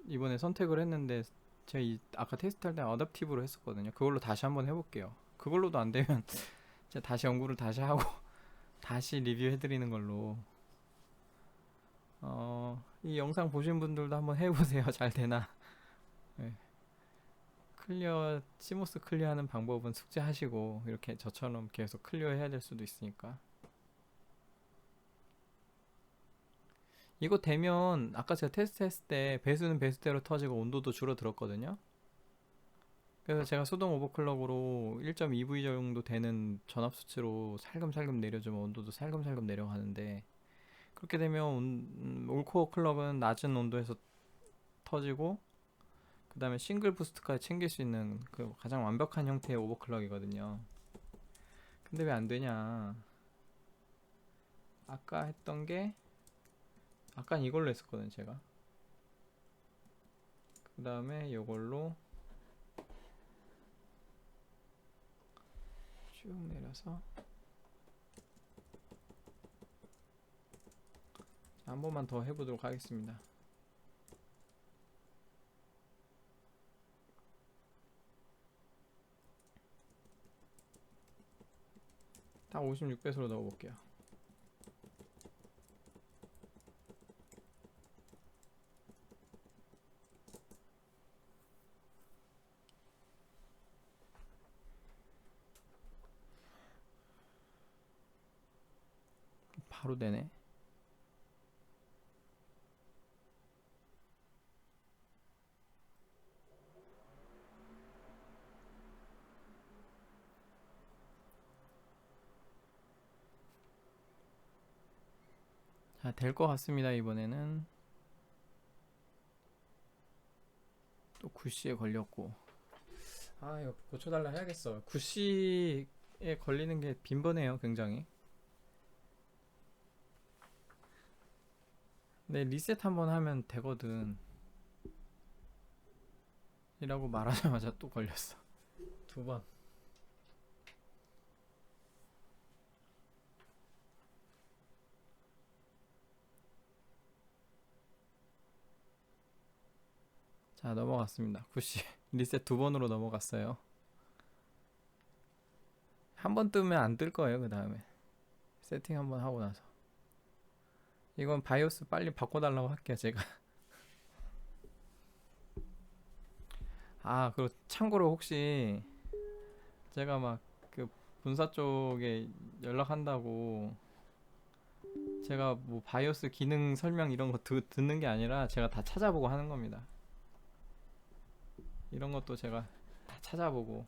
이번에 선택을 했는데 제가 아까 테스트할 때 어댑티브로 했었거든요. 그걸로 다시 한번 해볼게요. 그걸로도 안 되면 제가 다시 연구를 다시 하고 다시 리뷰해드리는 걸로. 이 영상 보신 분들도 한번 해보세요. 잘 되나? 네. 클리어 시모스 클리어하는 방법은 숙지하시고 이렇게 저처럼 계속 클리어해야 될 수도 있으니까. 이거 되면 아까 제가 테스트 했을 때 배수는 배수대로 터지고 온도도 줄어들었거든요. 그래서 제가 수동 오버클럭으로 1.2V 정도 되는 전압 수치로 살금살금 내려주면 온도도 살금살금 내려가는데, 그렇게 되면 올코어 클럭은 낮은 온도에서 터지고, 그 다음에 싱글 부스트까지 챙길 수 있는 그 가장 완벽한 형태의 오버클럭이거든요. 근데 왜 안 되냐? 아까 했던 게, 아까 이걸로 했었거든 제가. 그 다음에 이걸로 쭉 내려서 한 번만 더 해보도록 하겠습니다. 딱 56배수로 넣어볼게요. 바로 되네. 자, 될 것 같습니다. 이번에는 또 구씨에 걸렸고, 아 이거 고쳐달라 해야겠어. 구씨에 걸리는 게 빈번해요 굉장히. 근데 리셋 한번 하면 되거든 이라고 말하자마자 또 걸렸어. 두 번. 자, 넘어갔습니다. 구씨 리셋 두 번으로 넘어갔어요. 한 번 뜨면 안 뜰 거예요. 그 다음에 세팅 한번 하고 나서. 이건 바이오스 빨리 바꿔달라고 할게요 제가. 아, 그리고 참고로 혹시 제가 막 그 본사 쪽에 연락한다고 제가 뭐 바이오스 기능 설명 이런 거 듣는 게 아니라 제가 다 찾아보고 하는 겁니다. 이런 것도 제가 다 찾아보고,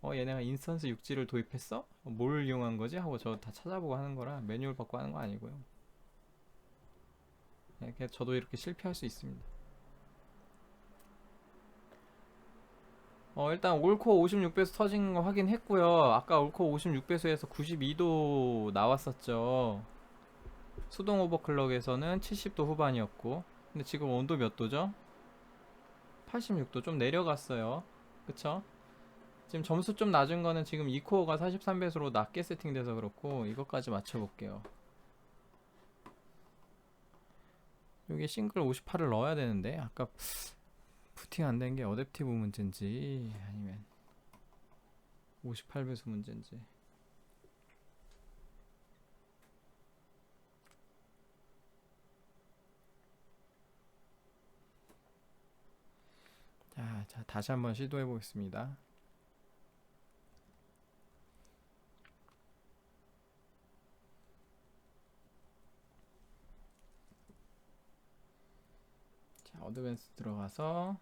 얘네가 인스턴스 6G를 도입했어? 뭘 이용한 거지? 하고 저 다 찾아보고 하는 거라 매뉴얼 받고 하는 거 아니고요. 저도 이렇게 실패할 수 있습니다. 일단 올코어 56배수 터진 거 확인했고요. 아까 올코어 56배수에서 92도 나왔었죠. 수동 오버클럭에서는 70도 후반이었고, 근데 지금 온도 몇 도죠? 86도. 좀 내려갔어요. 그쵸? 지금 점수 좀 낮은 거는 지금 2코어가 43배수로 낮게 세팅돼서 그렇고, 이것까지 맞춰볼게요. 여기 싱글 58을 넣어야 되는데 아까 부팅 안 된 게 어댑티브 문제인지 아니면 58배수 문제인지. 자, 다시 한번 시도해 보겠습니다. 자, 어드밴스 들어가서,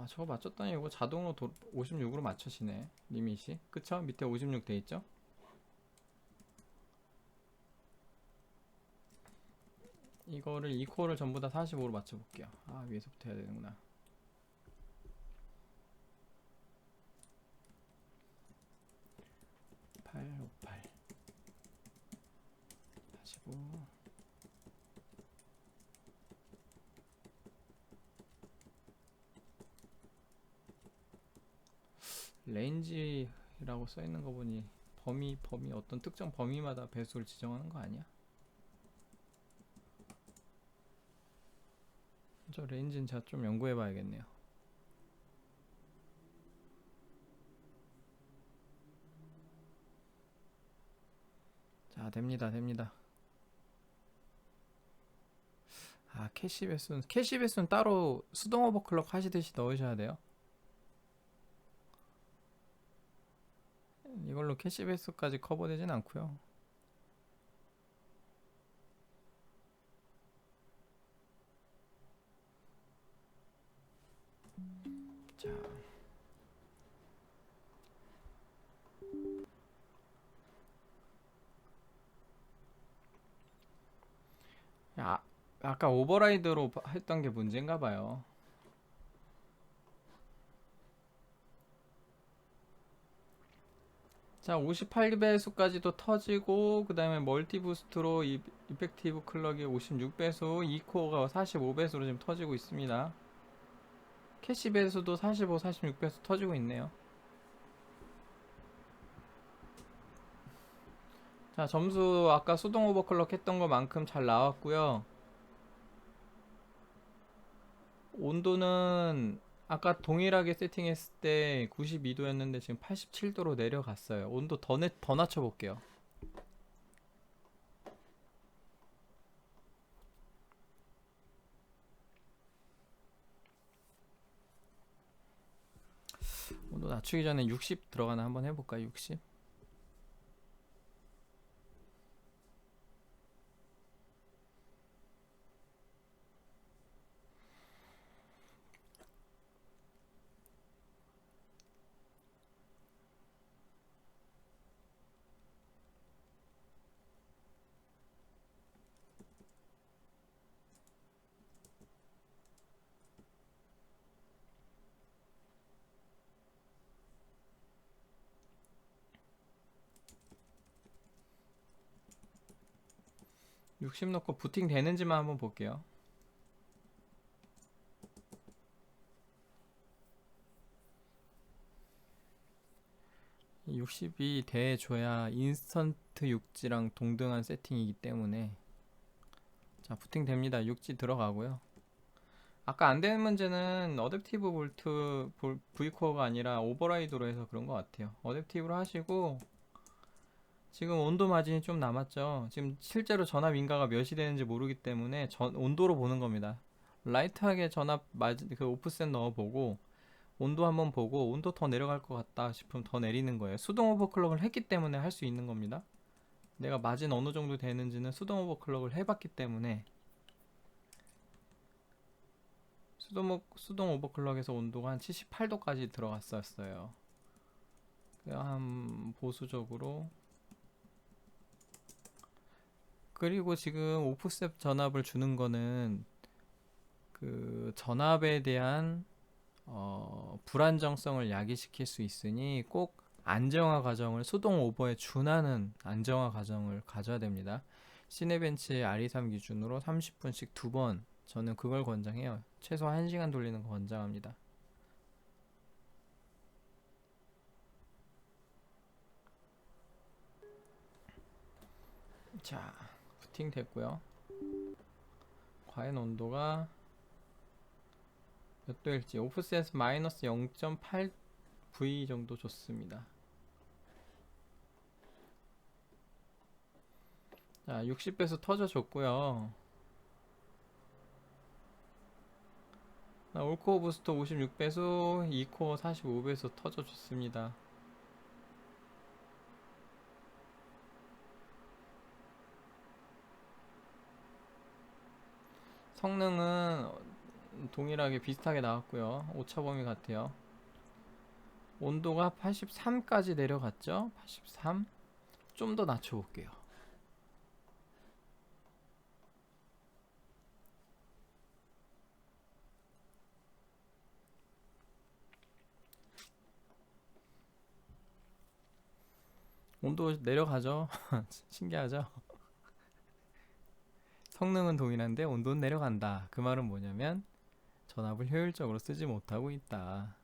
저거 맞췄더니 이거 자동으로 56으로 맞춰지네. 리밋이. 그쵸? 밑에 56 돼 있죠? 이거를 2코어를 전부 다 45로 맞춰볼게요. 위에서부터 해야 되는구나. 858 45. 레인지라고 써있는 거 보니 범위 어떤 특정 범위마다 배수를 지정하는 거 아니야? 저 레인지는 제가 좀 연구해 봐야겠네요. 자, 됩니다. 캐시 배수는 따로 수동 오버클럭 하시듯이 넣으셔야 돼요. 이걸로 캐시 배수까지 커버되진 않고요. 자, 아, 아까 오버라이드로 했던 게 문제인가 봐요. 자, 58배수까지도 터지고, 그 다음에 멀티 부스트로 이펙티브 클럭이 56배수, 2코어가 45배수로 지금 터지고 있습니다. 캐시 배수도 45, 46배수 터지고 있네요. 자, 점수 아까 수동 오버클럭 했던 것만큼 잘 나왔고요. 온도는 아까 동일하게 세팅했을 때 92도였는데 지금 87도로 내려갔어요. 온도 더 낮춰볼게요. 온도 낮추기 전에 60 들어가나 한번 해볼까요? 60? (60) 넣고 부팅 되는지만 한번 볼게요. 60이 돼줘야 인스턴트 육지랑 동등한 세팅이기 때문에. 자, 부팅 됩니다. 육지 들어가고요. 아까 안 되는 문제는 어댑티브 볼트 V코어가 아니라 오버라이드로 해서 그런 것 같아요. 어댑티브로 하시고, 지금 온도 마진이 좀 남았죠. 지금 실제로 전압 인가가 몇이 되는지 모르기 때문에 온도로 보는 겁니다. 라이트하게 전압 마진 그 오프셋 넣어보고 온도 한번 보고, 온도 더 내려갈 것 같다 싶으면 더 내리는 거예요. 수동 오버클럭을 했기 때문에 할 수 있는 겁니다. 내가 마진 어느 정도 되는지는 수동 오버클럭을 해봤기 때문에. 수동 오버클럭에서 온도가 한 78도까지 들어갔었어요. 그냥 보수적으로. 그리고 지금 오프셋 전압을 주는 거는 그 전압에 대한 불안정성을 야기시킬 수 있으니 꼭 안정화 과정을 수동 오버에 준하는 안정화 과정을 가져야 됩니다. 시네벤치 RE3 기준으로 30분씩 2번, 저는 그걸 권장해요. 최소 1시간 돌리는 거 권장합니다. 자, 부팅 됐고요. 과연 온도가 몇 도일지. 오프셋 마이너스 0.8V 정도 좋습니다. 자, 60배수 터져줬고요. 올코어 부스터 56배수, 2코어 45배수 터져줬습니다. 성능은 동일하게 비슷하게 나왔고요. 오차범위 같아요. 온도가 83까지 내려갔죠. 83. 좀 더 낮춰볼게요. 온도 내려가죠. 신기하죠. 성능은 동일한데 온도는 내려간다. 그 말은 뭐냐면 전압을 효율적으로 쓰지 못하고 있다.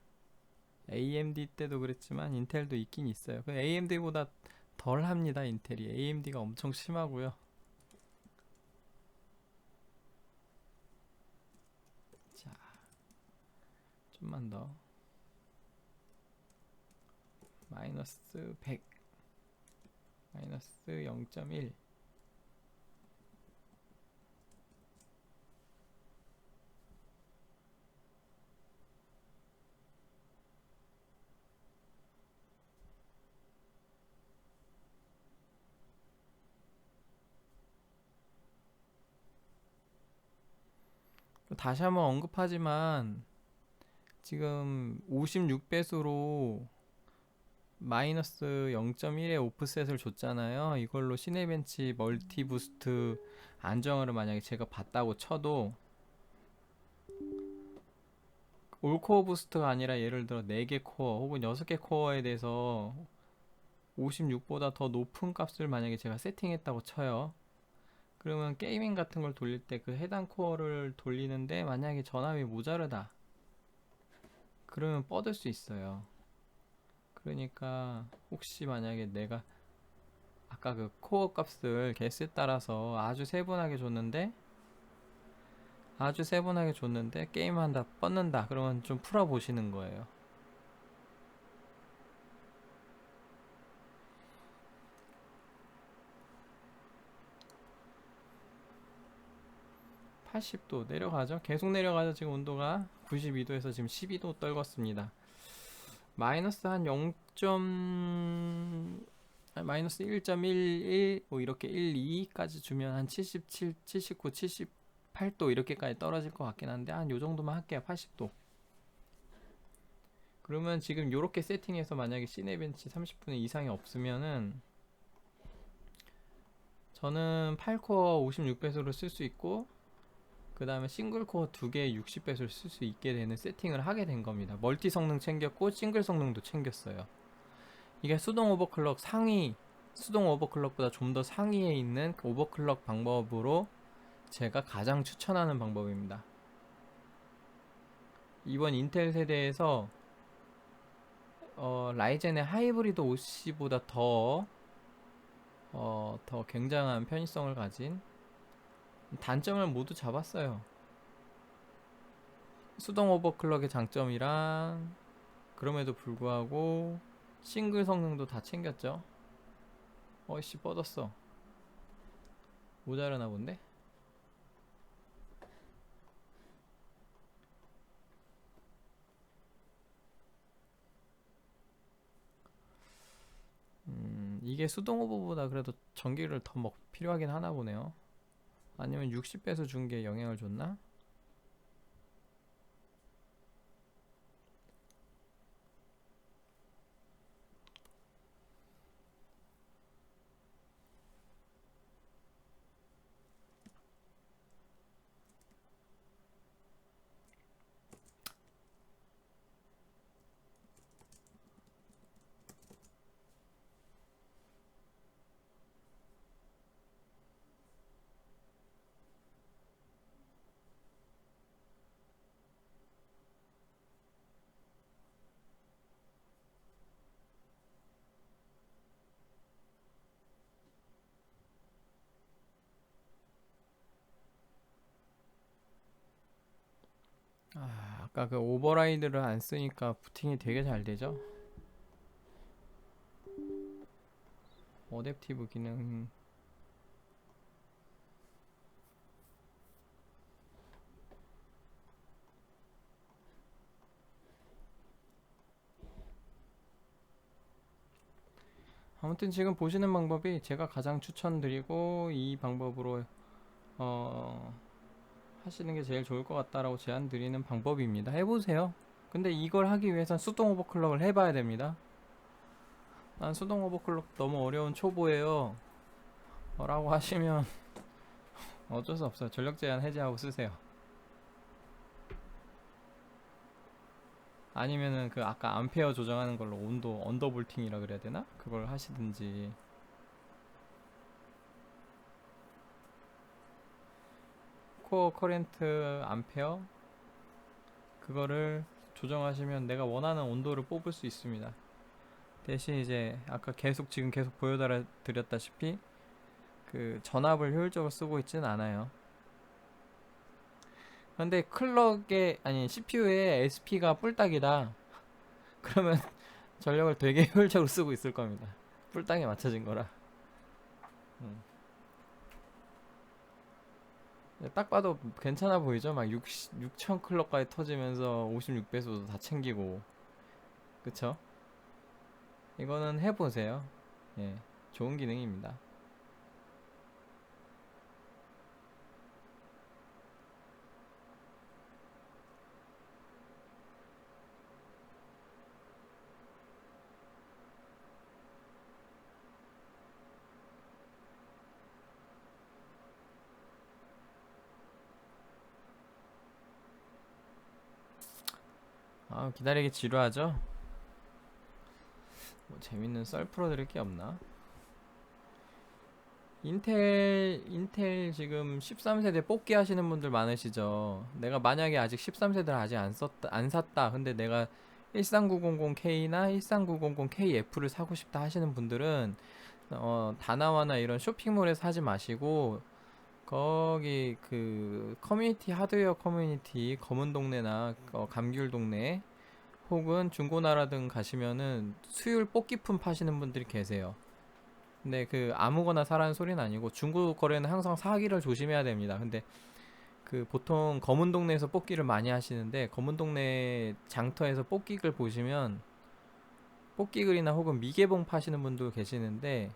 AMD 때도 그랬지만 인텔도 있긴 있어요. AMD보다 덜 합니다. 인텔이. AMD가 엄청 심하고요. 자, 좀만 더. 마이너스 100, 마이너스 0.1. 다시 한번 언급하지만 지금 56배수로 마이너스 0.1의 오프셋을 줬잖아요. 이걸로 시네벤치 멀티 부스트 안정화를 만약에 제가 봤다고 쳐도 올코어 부스트가 아니라 예를 들어 4개 코어 혹은 6개 코어에 대해서 56보다 더 높은 값을 만약에 제가 세팅했다고 쳐요. 그러면 게이밍 같은 걸 돌릴 때 그 해당 코어를 돌리는데 만약에 전압이 모자르다. 그러면 뻗을 수 있어요. 그러니까 혹시 만약에 내가 아까 그 코어 값을 개수에 따라서 아주 세분하게 줬는데 게임한다 뻗는다 그러면 좀 풀어 보시는 거예요. 80도 내려가죠. 계속 내려가죠. 지금 온도가 92도에서 지금 12도 떨궜습니다. 마이너스 한 0. 마이너스 1.11 뭐 이렇게 12까지 주면 한 77, 79, 78도 이렇게까지 떨어질 것 같긴 한데 한 요 정도만 할게요. 80도. 그러면 지금 요렇게 세팅해서 만약에 시네벤치 30분의 이상이 없으면은 저는 8코어 56배수를 쓸 수 있고 그 다음에 싱글코어 2개에 60배수를 쓸 수 있게 되는 세팅을 하게 된 겁니다. 멀티 성능 챙겼고 싱글 성능도 챙겼어요. 이게 수동 오버클럭 수동 오버클럭보다 좀 더 상위에 있는 그 오버클럭 방법으로 제가 가장 추천하는 방법입니다. 이번 인텔 세대에서 라이젠의 하이브리드 OC보다 더 굉장한 편의성을 가진 단점을 모두 잡았어요. 수동 오버클럭의 장점이랑 그럼에도 불구하고 싱글 성능도 다 챙겼죠. 어이씨 뻗었어. 모자르나 본데? 이게 수동 오버보다 그래도 전기를 더 필요하긴 하나 보네요. 아니면 60배수 준 게 영향을 줬나? 아까 그 오버라이드를 안 쓰니까 부팅이 되게 잘 되죠. 어댑티브 기능 아무튼 지금 보시는 방법이 제가 가장 추천드리고 이 방법으로 하시는 게 제일 좋을 것 같다라고 제안 드리는 방법입니다. 해보세요. 근데 이걸 하기 위해선 수동 오버클럭을 해봐야 됩니다. 난 수동 오버클럭 너무 어려운 초보예요 라고 하시면 어쩔 수 없어요. 전력 제한 해제하고 쓰세요. 아니면은 그 아까 암페어 조정하는 걸로 온도 언더볼팅이라 그래야 되나? 그걸 하시든지. 코어 커렌트 암페어 그거를 조정하시면 내가 원하는 온도를 뽑을 수 있습니다. 대신 이제 아까 지금 계속 보여드렸다시피 그 전압을 효율적으로 쓰고 있지는 않아요. 근데 CPU에 SP가 뿔딱이다. 그러면 전력을 되게 효율적으로 쓰고 있을 겁니다. 뿔딱에 맞춰진 거라. 딱 봐도 괜찮아 보이죠? 막 6000 클럭까지 터지면서 56배수도 다 챙기고. 그쵸? 이거는 해보세요. 예, 좋은 기능입니다. 기다리기 지루하죠? 뭐 재밌는 썰 풀어드릴 게 없나? 인텔 지금 13세대 뽑기 하시는 분들 많으시죠? 내가 만약에 아직 13세대를 아직 안 샀다. 근데 내가 13900K나 13900KF를 사고 싶다 하시는 분들은 다나와나 이런 쇼핑몰에서 사지 마시고 거기 그 커뮤니티 하드웨어 커뮤니티 검은 동네나 감귤 동네 혹은 중고나라 등 가시면은 수율 뽑기품 파시는 분들이 계세요. 근데 그 아무거나 사라는 소리는 아니고 중고 거래는 항상 사기를 조심해야 됩니다. 근데 그 보통 검은 동네에서 뽑기를 많이 하시는데 검은 동네 장터에서 뽑기글 보시면 뽑기글이나 혹은 미개봉 파시는 분도 계시는데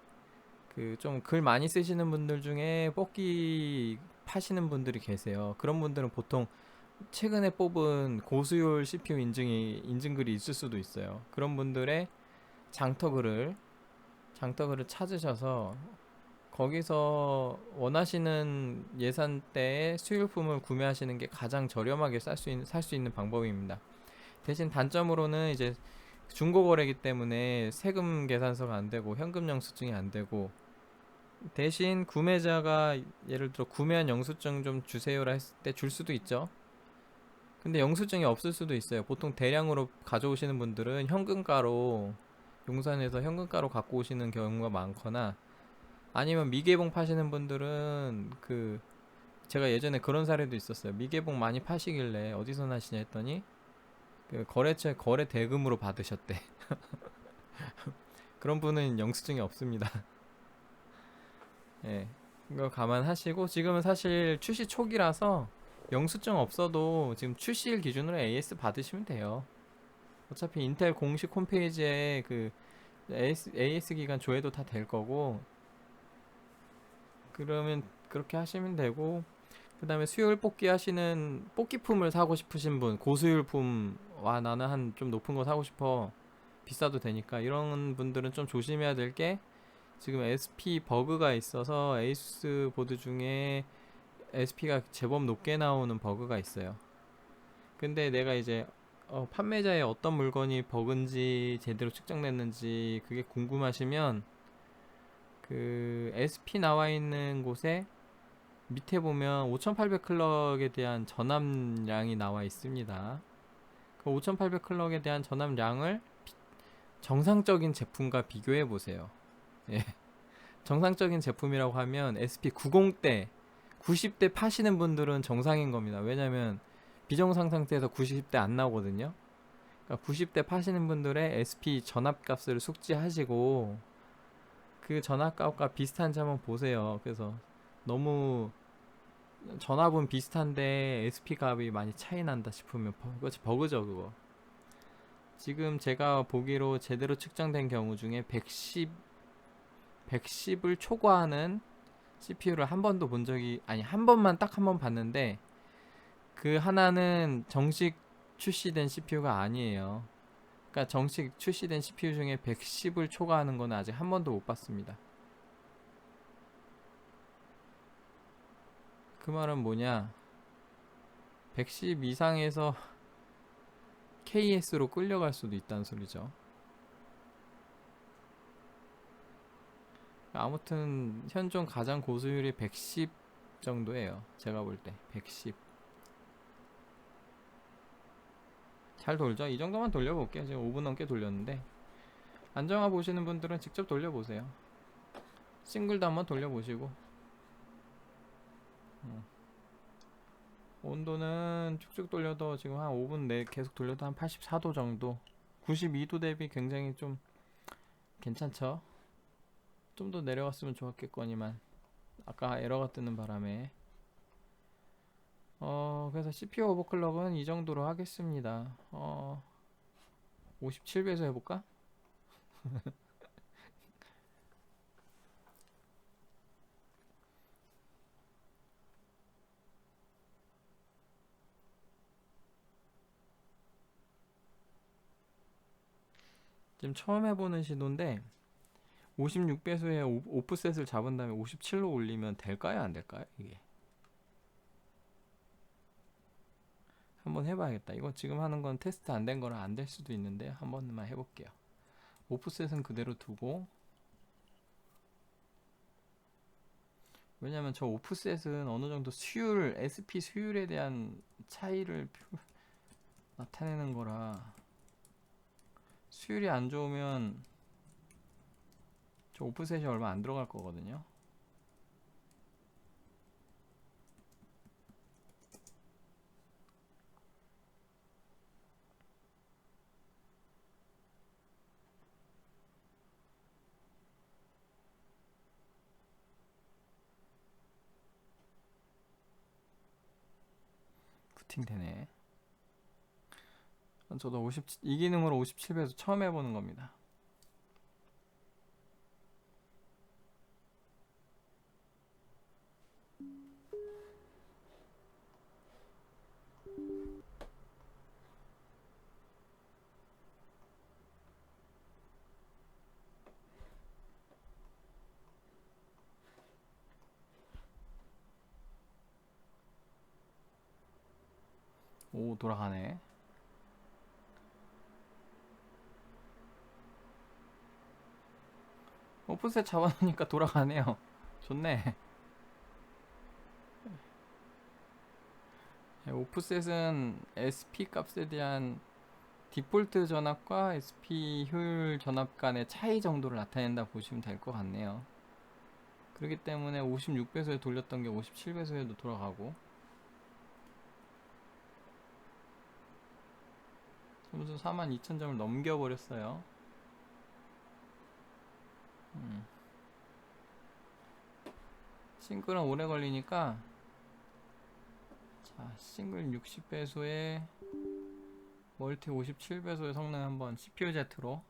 그 좀 글 많이 쓰시는 분들 중에 뽑기 파시는 분들이 계세요. 그런 분들은 보통 최근에 뽑은 고수율 CPU 인증글이 있을 수도 있어요. 그런 분들의 장터글을 찾으셔서 거기서 원하시는 예산대의 수율품을 구매하시는 게 가장 저렴하게 살 수 있는 방법입니다. 대신 단점으로는 이제 중고거래이기 때문에 세금 계산서가 안 되고 현금 영수증이 안 되고 대신 구매자가 예를 들어 구매한 영수증 좀 주세요라 했을 때 줄 수도 있죠. 근데 영수증이 없을 수도 있어요. 보통 대량으로 가져오시는 분들은 현금가로 용산에서 현금가로 갖고 오시는 경우가 많거나 아니면 미개봉 파시는 분들은 그 제가 예전에 그런 사례도 있었어요. 미개봉 많이 파시길래 어디서 나시냐 했더니 그 거래처에 거래 대금으로 받으셨대. 그런 분은 영수증이 없습니다. 예. 이거 감안하시고 지금은 사실 출시 초기라서 영수증 없어도 지금 출시일 기준으로 AS 받으시면 돼요. 어차피 인텔 공식 홈페이지에 그 AS 기간 조회도 다 될 거고 그러면 그렇게 하시면 되고 그 다음에 수요일 뽑기 하시는 뽑기품을 사고 싶으신 분 고수율품 와 나는 한 좀 높은 거 사고 싶어 비싸도 되니까 이런 분들은 좀 조심해야 될 게 지금 SP 버그가 있어서 에이수스 보드 중에 SP가 제법 높게 나오는 버그가 있어요. 근데 내가 이제 판매자의 어떤 물건이 버그인지 제대로 측정됐는지 그게 궁금하시면 그 SP 나와 있는 곳에 밑에 보면 5800 클럭에 대한 전압량이 나와 있습니다. 그 5800 클럭에 대한 전압량을 정상적인 제품과 비교해 보세요. 예. 정상적인 제품이라고 하면 SP90대, 90대 파시는 분들은 정상인 겁니다. 왜냐면 비정상 상태에서 90대 안 나오거든요. 그러니까 90대 파시는 분들의 SP 전압값을 숙지하시고 그 전압값과 비슷한지 한번 보세요. 그래서 너무 전압은 비슷한데 SP 값이 많이 차이 난다 싶으면 버그죠 그거. 지금 제가 보기로 제대로 측정된 경우 중에 110을 초과하는 CPU를 한 번도 본 적이 아니 한 번만 딱 한 번 봤는데 그 하나는 정식 출시된 CPU가 아니에요. 그러니까 정식 출시된 CPU 중에 110을 초과하는 거는 아직 한 번도 못 봤습니다. 그 말은 뭐냐? 110 이상에서 KS로 끌려갈 수도 있다는 소리죠. 아무튼 현존 가장 고수율이 110 정도예요. 제가 볼 때 110. 잘 돌죠? 이 정도만 돌려볼게요. 지금 5분 넘게 돌렸는데 안정화 보시는 분들은 직접 돌려보세요. 싱글도 한번 돌려보시고 온도는 쭉쭉 돌려도 지금 한 5분 내 계속 돌려도 한 84도 정도 92도 대비 굉장히 좀 괜찮죠? 좀 더 내려갔으면 좋았겠거니만 아까 에러가 뜨는 바람에 그래서 CPU 오버클럭은 이 정도로 하겠습니다. 57배에서 해볼까? 지금 처음 해보는 시도인데 56배수에 오프셋을 잡은 다음에 57로 올리면 될까요? 안 될까요? 이게 한번 해봐야겠다. 이거 지금 하는 건 테스트 안 된 거라 안 될 수도 있는데 한 번만 해볼게요. 오프셋은 그대로 두고, 왜냐면 저 오프셋은 어느 정도 수율, SP 수율에 대한 차이를 나타내는 거라, 수율이 안 좋으면 저 오프셋이 얼마 안 들어갈 거거든요. 부팅 되네. 저도 이 기능으로 57배속 처음 해보는 겁니다. 오, 돌아가네. 오프셋 잡아놓으니까 돌아가네요. 좋네. 오프셋은 SP 값에 대한 디폴트 전압과 SP 효율 전압 간의 차이 정도를 나타낸다 보시면 될 것 같네요. 그렇기 때문에 56배속에 돌렸던 게 57배속에도 돌아가고, 점수 42,000점을 넘겨버렸어요. 싱글은 오래 걸리니까, 자, 싱글 60배속에 멀티 57배속의 성능 한번 CPU-Z로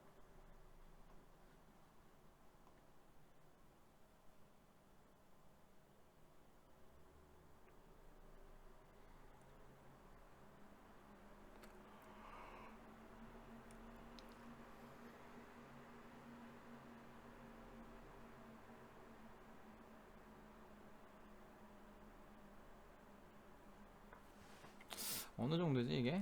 어느 정도지 이게?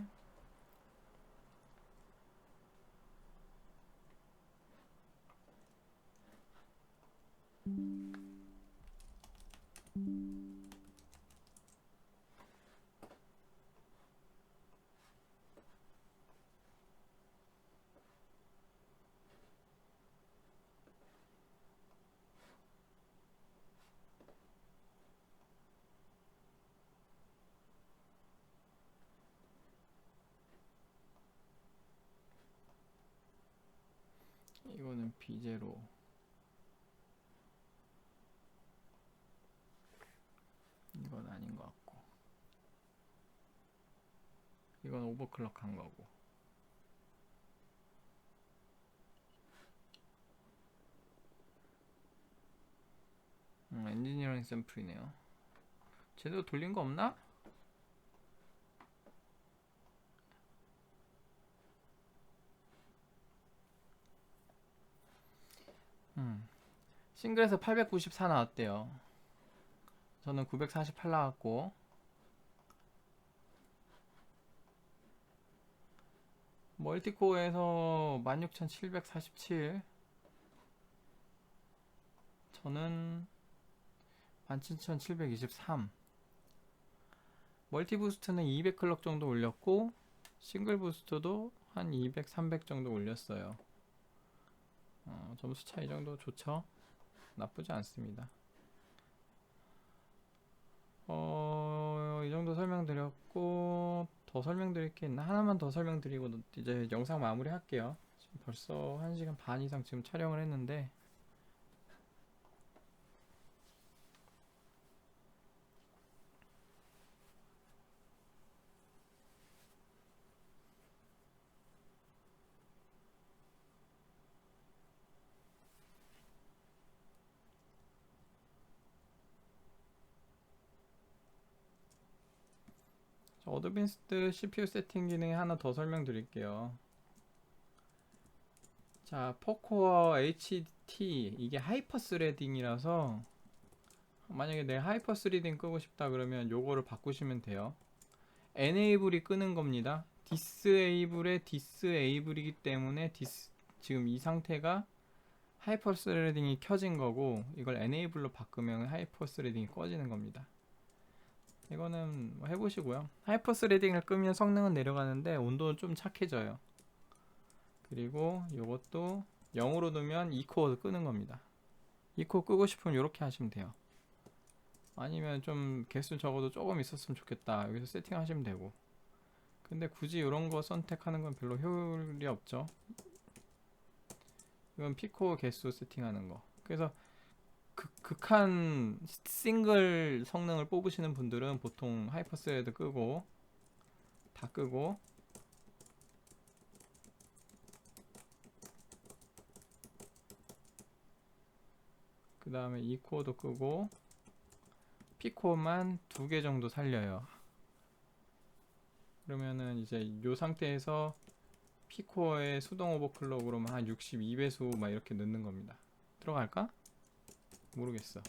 이거는 B0, 이건 아닌 것 같고, 이건 오버클럭 한 거고, 엔지니어링 샘플이네요. 제대로 돌린 거 없나? 싱글에서 894 나왔대요. 저는 948 나왔고, 멀티코어에서 16,747, 저는 17,723. 멀티 부스트는 200클럭 정도 올렸고, 싱글 부스트도 한 200, 300 정도 올렸어요. 점수 차이 정도 좋죠? 나쁘지 않습니다. 이 정도 설명드렸고, 더 설명드릴 게 있나? 하나만 더 설명드리고 이제 영상 마무리 할게요. 지금 벌써 1시간 반 이상 지금 촬영을 했는데, 어드밴스드 CPU 세팅 기능에 하나 더 설명드릴게요. 자, 포코어 HT, 이게 하이퍼 스레딩이라서 만약에 내 하이퍼 스레딩 끄고 싶다 그러면 요거를 바꾸시면 돼요. enable이 끄는 겁니다. disable의 disable이기 때문에 지금 이 상태가 하이퍼 스레딩이 켜진 거고, 이걸 enable로 바꾸면 하이퍼 스레딩이 꺼지는 겁니다. 이거는 뭐 해보시고요. 하이퍼 스레딩을 끄면 성능은 내려가는데 온도는 좀 착해져요. 그리고 이것도 0으로 두면 2코어 끄는 겁니다. 2코어 끄고 싶으면 이렇게 하시면 돼요. 아니면 좀 개수 적어도 조금 있었으면 좋겠다, 여기서 세팅하시면 되고. 근데 굳이 이런 거 선택하는 건 별로 효율이 없죠. 이건 피코 개수 세팅하는 거. 그래서 극한 싱글 성능을 뽑으시는 분들은 보통 하이퍼스레드 끄고, 다 끄고, 그 다음에 이 코어도 끄고, 피코만 2개 정도 살려요. 그러면은 이제 이 상태에서 피코어의 수동 오버클럭으로만 한 62배수 막 이렇게 넣는 겁니다. 들어갈까? 모르겠어.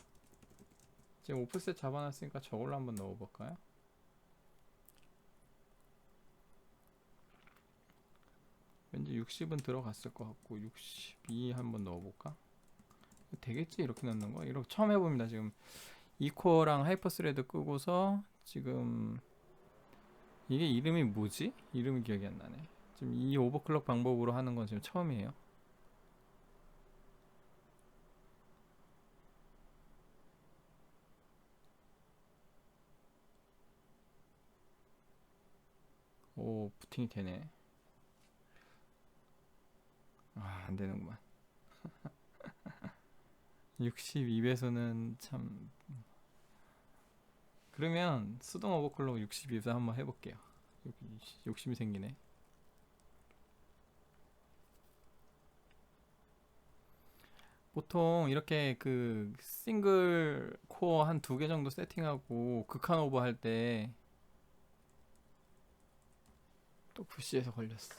지금 오프셋 잡아놨으니까 저걸로 한번 넣어볼까요? 왠지 60은 들어갔을 것 같고 62 한번 넣어볼까? 되겠지 이렇게 넣는 거? 이렇게 처음 해봅니다. 지금 이코어랑 하이퍼스레드 끄고서 지금 이게 이름이 뭐지? 이름이 기억이 안 나네. 지금 이 오버클럭 방법으로 하는 건 지금 처음이에요. 오, 부팅이 되네. 아, 안 되는구만. 62배수는 참. 그러면 수동 오버클럭 62배수 한번 해볼게요. 욕심이 생기네. 보통 이렇게 그 싱글 코어 한 2개 정도 세팅하고 극한 오버 할 때 또 푸시에서 걸렸어.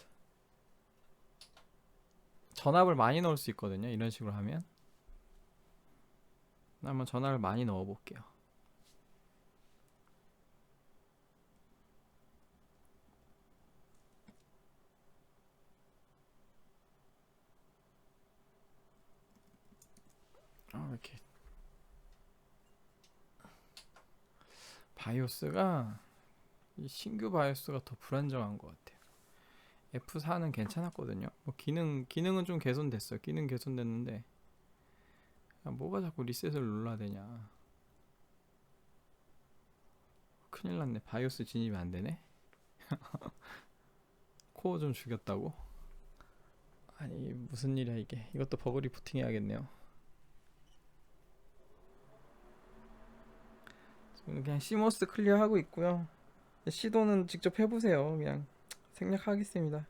전압을 많이 넣을 수 있거든요. 이런 식으로 하면. 한번 전압을 많이 넣어 볼게요. 왜 이렇게 바이오스가, 이 신규 바이오스가 더 불안정한 것 같아요. F4는 괜찮았거든요. 뭐 기능은 좀 개선됐어요. 기능 개선됐는데, 야, 뭐가 자꾸 리셋을 눌러야 되냐. 큰일 났네. 바이오스 진입이 안 되네. 코어 좀 죽였다고? 아니, 무슨 일이야 이게. 이것도 버그 리프팅 해야겠네요. 저는 그냥 시모스 클리어 하고 있고요. 시도는 직접 해보세요. 그냥 생략하겠습니다.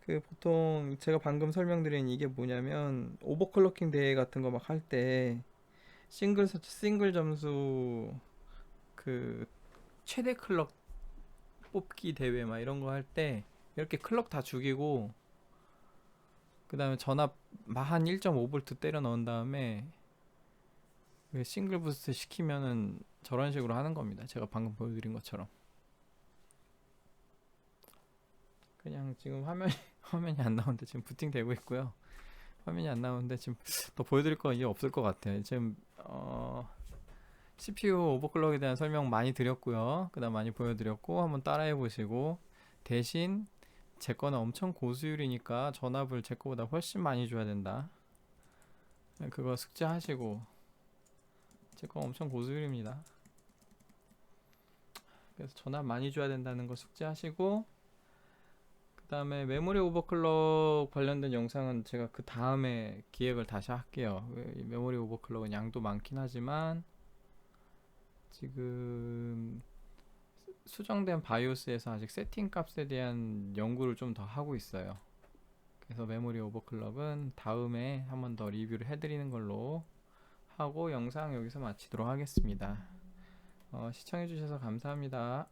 그 보통 제가 방금 설명드린 이게 뭐냐면, 오버클럭킹 대회 같은 거 막 할 때 싱글 점수, 그 최대 클럭 뽑기 대회 막 이런 거 할 때 이렇게 클럭 다 죽이고, 그 다음에 전압 한 1.5V 때려 넣은 다음에 싱글 부스트 시키면은 저런 식으로 하는 겁니다. 제가 방금 보여드린 것처럼. 그냥 지금 화면이 안 나오는데 지금 부팅 되고 있고요. 화면이 안 나오는데 지금 더 보여드릴 거 이제 없을 것 같아요. 지금 CPU 오버클럭에 대한 설명 많이 드렸고요. 그 다음 많이 보여드렸고, 한번 따라해 보시고, 대신 제 거는 엄청 고수율이니까 전압을 제 거보다 훨씬 많이 줘야 된다. 그거 숙지하시고, 제 거 엄청 고수율입니다. 그래서 전압 많이 줘야 된다는 거 숙지하시고, 그 다음에 메모리 오버클럭 관련된 영상은 제가 그 다음에 기획을 다시 할게요. 메모리 오버클럭은 양도 많긴 하지만 지금 수정된 바이오스에서 아직 세팅 값에 대한 연구를 좀 더 하고 있어요. 그래서 메모리 오버클럭은 다음에 한 번 더 리뷰를 해드리는 걸로 하고, 영상 여기서 마치도록 하겠습니다. 시청해주셔서 감사합니다.